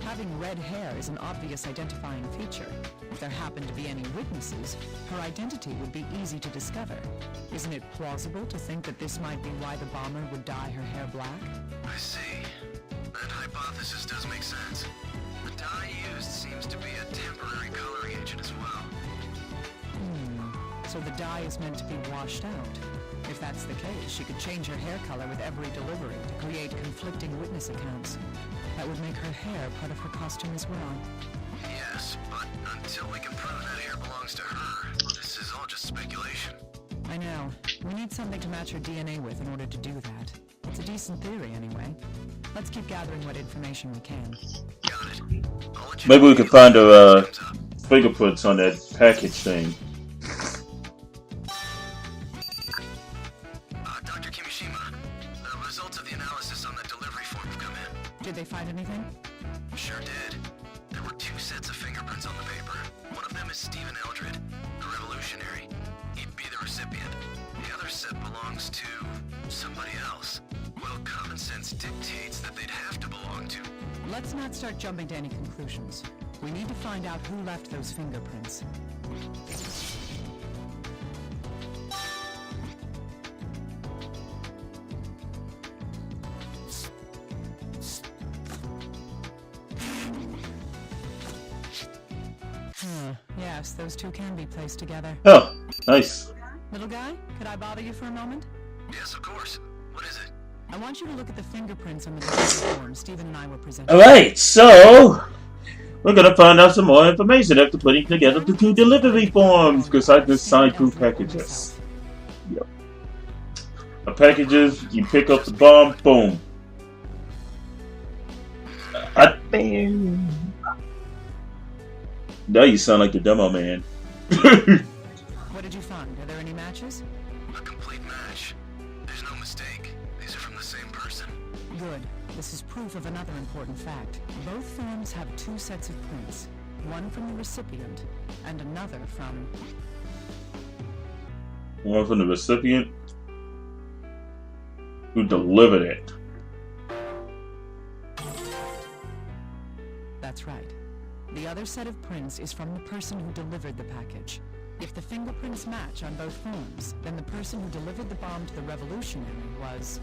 Having red hair is an obvious identifying feature. If there happened to be any witnesses, her identity would be easy to discover. Isn't it plausible to think that this might be why the bomber would dye her hair black? I see. That hypothesis does make sense. The dye used seems to be a temporary coloring agent as well. So the dye is meant to be washed out. If that's the case, she could change her hair color with every delivery to create conflicting witness accounts. That would make her hair part of her costume as well. Yes, but until we can prove that hair belongs to her, this is all just speculation. I know. We need something to match her DNA with in order to do that. It's a decent theory, anyway. Let's keep gathering what information we can. Got it. I'll let you Maybe we can find her comes up. fingerprints on that package thing. Dr. Kimishima, the results of the analysis on the delivery form have come in. Did they find anything? Sure did. There were 2 sets of fingerprints on the paper. One of them is Stephen Eldred, a revolutionary. He'd be the recipient. The other set belongs to somebody else. Well, common sense dictates that they'd have to belong to. Let's not start jumping to any conclusions. We need to find out who left those fingerprints. Yes, those two can be placed together. Oh, nice. Little guy, could I bother you for a moment? Yes, of course. What is it? I want you to look at the fingerprints on the delivery form Stephen and I were presenting. Alright, so we're gonna find out some more information after putting together the 2 delivery forms, because I just signed 2 packages. Yep. The packages, you pick up the bomb, boom. Bam. Now you sound like the demo man. What did you find? Are there any matches? A complete match. There's no mistake. These are from the same person. Good. This is proof of another important fact. Both forms have 2 sets of prints. One from the recipient, and another from... One from the recipient who delivered it. That's right. The other set of prints is from the person who delivered the package. If the fingerprints match on both forms, then the person who delivered the bomb to the revolutionary was...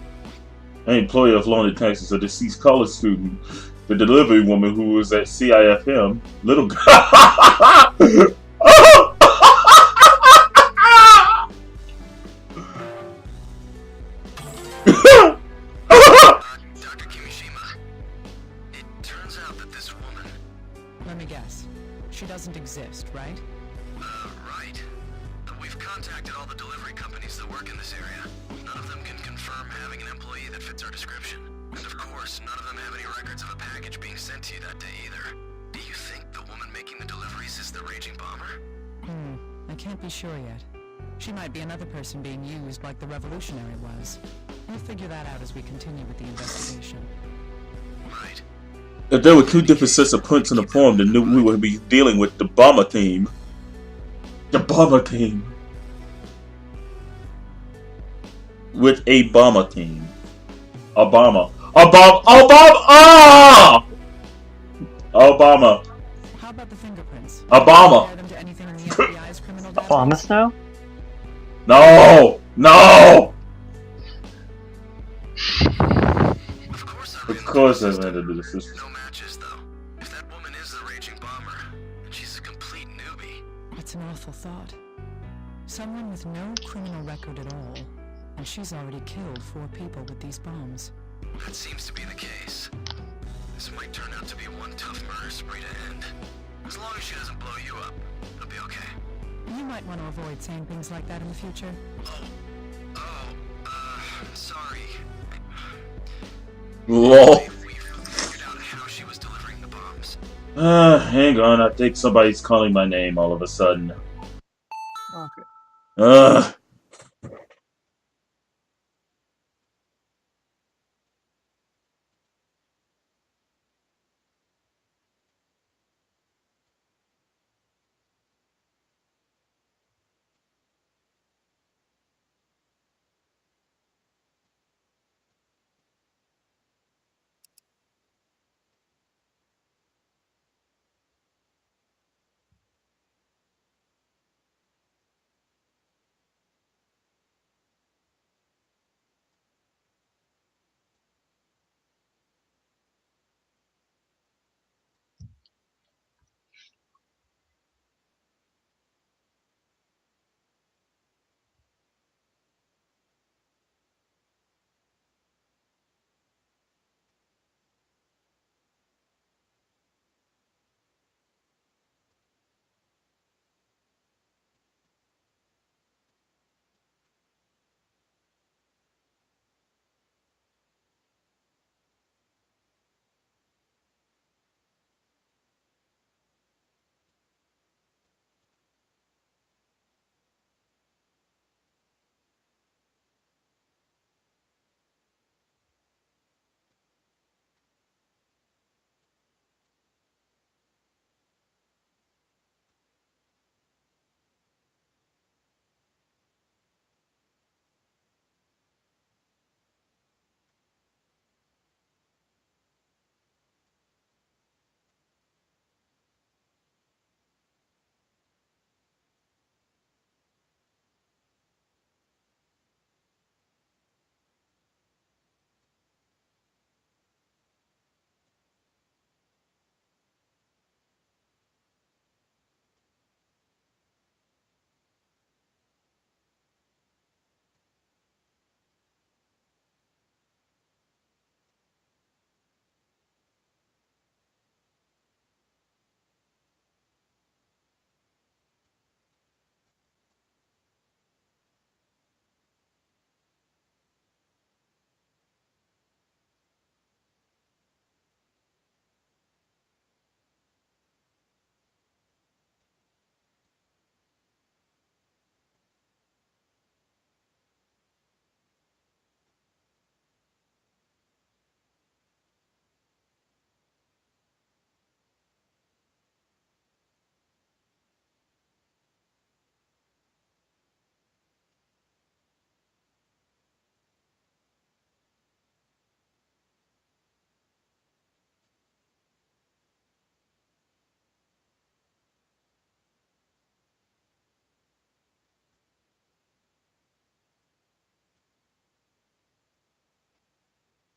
An employee of London, Texas, a deceased college student the delivery woman who was at CIFM, little girl. Dr. Kimishima, it turns out that this woman... Let me guess. She doesn't exist, right? Right. We've contacted all the delivery companies that work in this area. None of them can confirm having an employee that fits our description. And of course, none of them have any records of a package being sent to you that day either. Do you think the woman making the deliveries is the Raging Bomber? I can't be sure yet. She might be another person being used like the Revolutionary was. We'll figure that out as we continue with the investigation. Right. If there were two different sets of prints in the form, then we would be dealing with the bomber team. The bomber team. With a bomber team. Obama. Obama. Obama. Ah! Obama. How about the fingerprints? Obama. Compare them to anything in the FBI's criminal database? Obama Snow? No. No. Of course I landed to the system. No matches, though. If that woman is the Raging Bomber, then she's a complete newbie. It's an awful thought. Someone with no criminal record at all, and she's already killed 4 people with these bombs. That seems to be the case. This might turn out to be one tough murder spree to end. As long as she doesn't blow you up, it'll be okay. You might want to avoid saying things like that in the future. Sorry. Lol. We figured out how she was delivering the bombs. Hang on. I think somebody's calling my name all of a sudden. Okay.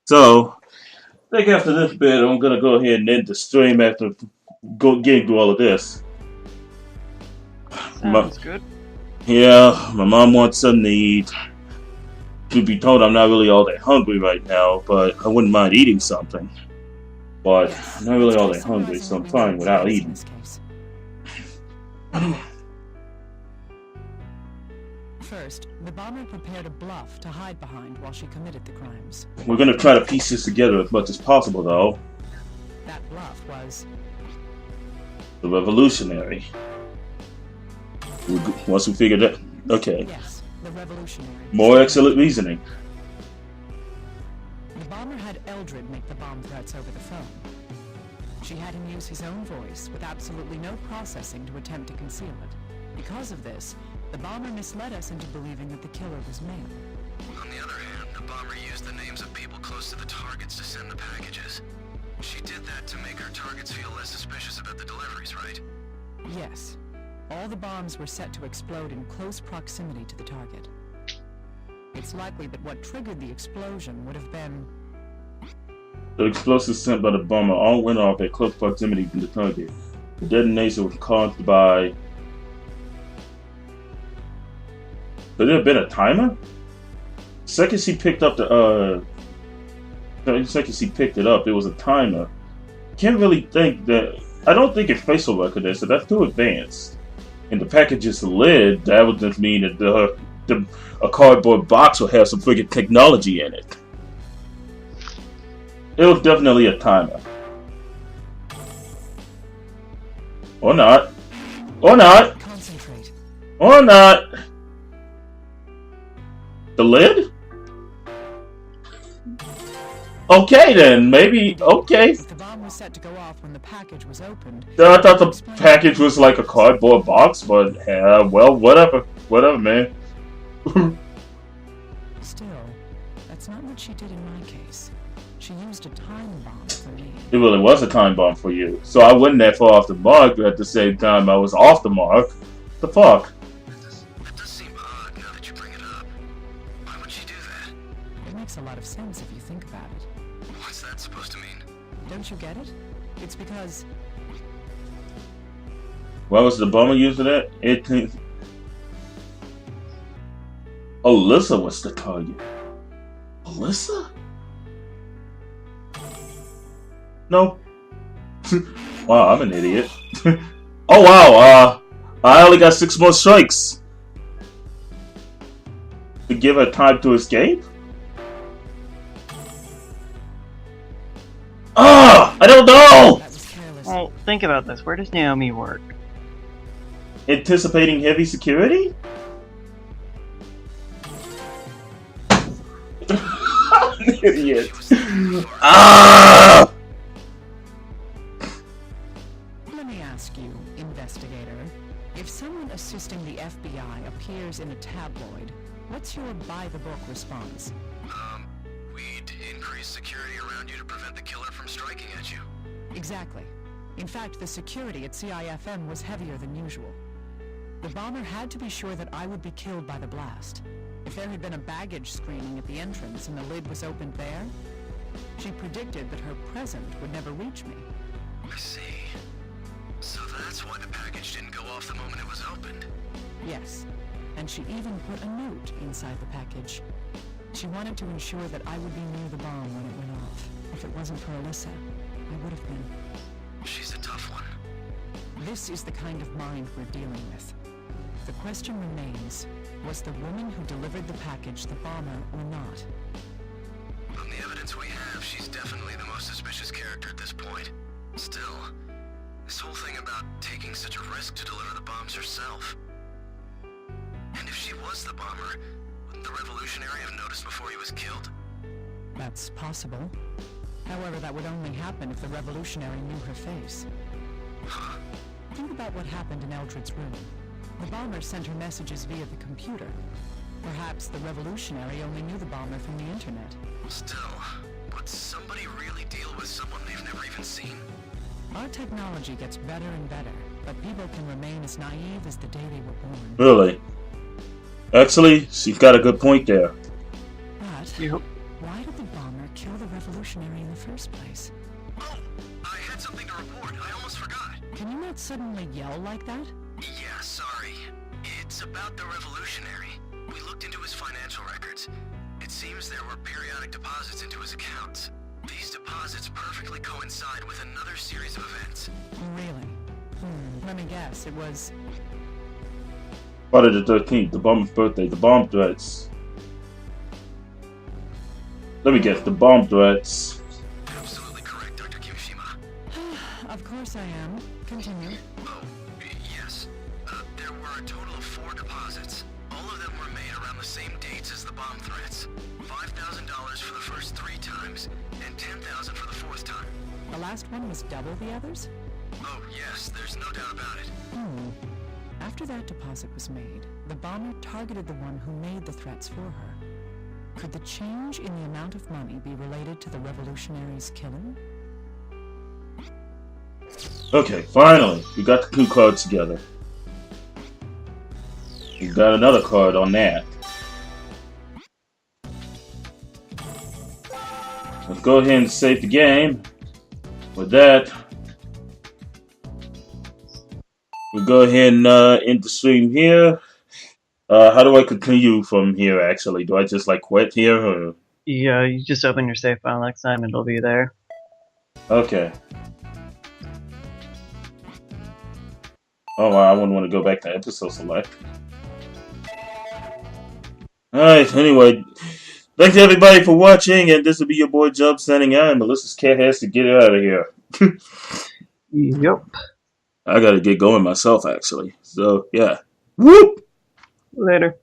So, I think after this bit, I'm gonna go ahead and end the stream after getting through all of this. Sounds good. Yeah, my mom wants something to eat. Truth be told, I'm not really all that hungry right now, but I wouldn't mind eating something. But I'm not really all that hungry, so I'm fine without eating. First, the bomber prepared a bluff to hide behind while she committed the crimes. We're gonna try to piece this together as much as possible, though. That bluff was... The revolutionary. Once we figure that... Okay. Yes, the revolutionary. More excellent reasoning. The bomber had Eldred make the bomb threats over the phone. She had him use his own voice with absolutely no processing to attempt to conceal it. Because of this, the bomber misled us into believing that the killer was male. On the other hand, the bomber used the names of people close to the targets to send the packages. She did that to make her targets feel less suspicious about the deliveries, right? Yes. All the bombs were set to explode in close proximity to the target. It's likely that what triggered the explosion would have been... The explosives sent by the bomber all went off at close proximity to the target. The detonation was caused by... Could there have been a timer? Second she picked up the, second she picked it up, it was a timer. Can't really think that... I don't think it's facial recognition, so that's too advanced. And the package's lid, that would just mean that a cardboard box will have some friggin' technology in it. It was definitely a timer. Or not. Or not. Concentrate. Or not. The lid? Okay then, maybe, okay. If the bomb was set to go off when the package was opened... I thought the package was like a cardboard box, but well, whatever. Whatever, man. Still, that's not what she did in my case. She used a time bomb for me. It really was a time bomb for you. So I wasn't that far off the mark, but at the same time I was off the mark. The fuck? That does seem odd now that you bring it up. Why would she do that? It makes a lot of sense if you think about it. What's that supposed to mean? Don't you get it? It's because... Why was the bomber used for that? Alyssa was the target. Alyssa? No. Wow, I'm an idiot. Oh wow, I only got 6 more strikes. To give her time to escape? Ah! I don't know! That was careless. Well, think about this. Where does Naomi work? Anticipating heavy security? Idiot. Ah! Let me ask you, investigator. If someone assisting the FBI appears in a tabloid, what's your by-the-book response? We'd increase security around you to prevent the killer from striking at you. Exactly. In fact, the security at CIFM was heavier than usual. The bomber had to be sure that I would be killed by the blast. If there had been a baggage screening at the entrance and the lid was opened there, she predicted that her present would never reach me. I see. So that's why the package didn't go off the moment it was opened. Yes, and she even put a note inside the package. She wanted to ensure that I would be near the bomb when it went off. If it wasn't for Alyssa, I would have been. She's a tough one. This is the kind of mind we're dealing with. The question remains, was the woman who delivered the package the bomber or not? From the evidence we have, she's definitely the most suspicious character at this point. Still, this whole thing about taking such a risk to deliver the bombs herself. And if she was the bomber, wouldn't the revolutionary have noticed before he was killed? That's possible. However, that would only happen if the revolutionary knew her face. Huh? Think about what happened in Eldred's room. The bomber sent her messages via the computer. Perhaps the revolutionary only knew the bomber from the internet. Still, would somebody really deal with someone they've never even seen? Our technology gets better and better, but people can remain as naive as the day they were born. Really? Actually, she's got a good point there. But Yep. why did the bomber bomber kill the revolutionary in the first place? Oh, I had something to report. I almost forgot. Can you not suddenly yell like that? Yeah, sorry. It's about the revolutionary. We looked into his financial records. It seems there were periodic deposits into his accounts. These deposits perfectly coincide with another series of events. Really? Let me guess, it was... Friday the 13th, the bomber's birthday, the bomb threats. Let me guess, the bomb threats. Absolutely correct, Dr. Kimishima. Of course I am. Continue. Oh, yes. There were a total of 4 deposits. All of them were made around the same dates as the bomb threats. $5,000 for the first 3 times, and $10,000 for the 4th time. The last one was double the others? Oh, yes, there's no doubt about it. After that deposit was made, the bomber targeted the one who made the threats for her. Could the change in the amount of money be related to the revolutionary's killing? Okay, finally, we got the 2 cards together. We got another card on that. Let's go ahead and save the game. With that, we'll go ahead and end the stream here. How do I continue from here, actually? Do I just, like, quit here, or...? Yeah, you just open your save file next time and it'll be there. Okay. Oh, wow, I wouldn't want to go back to episode select. Alright, anyway. Thanks everybody for watching, and this will be your boy Jump signing out, and Melissa's cat has to get out of here. Yep. I gotta get going myself, actually. So, yeah. Whoop! Later.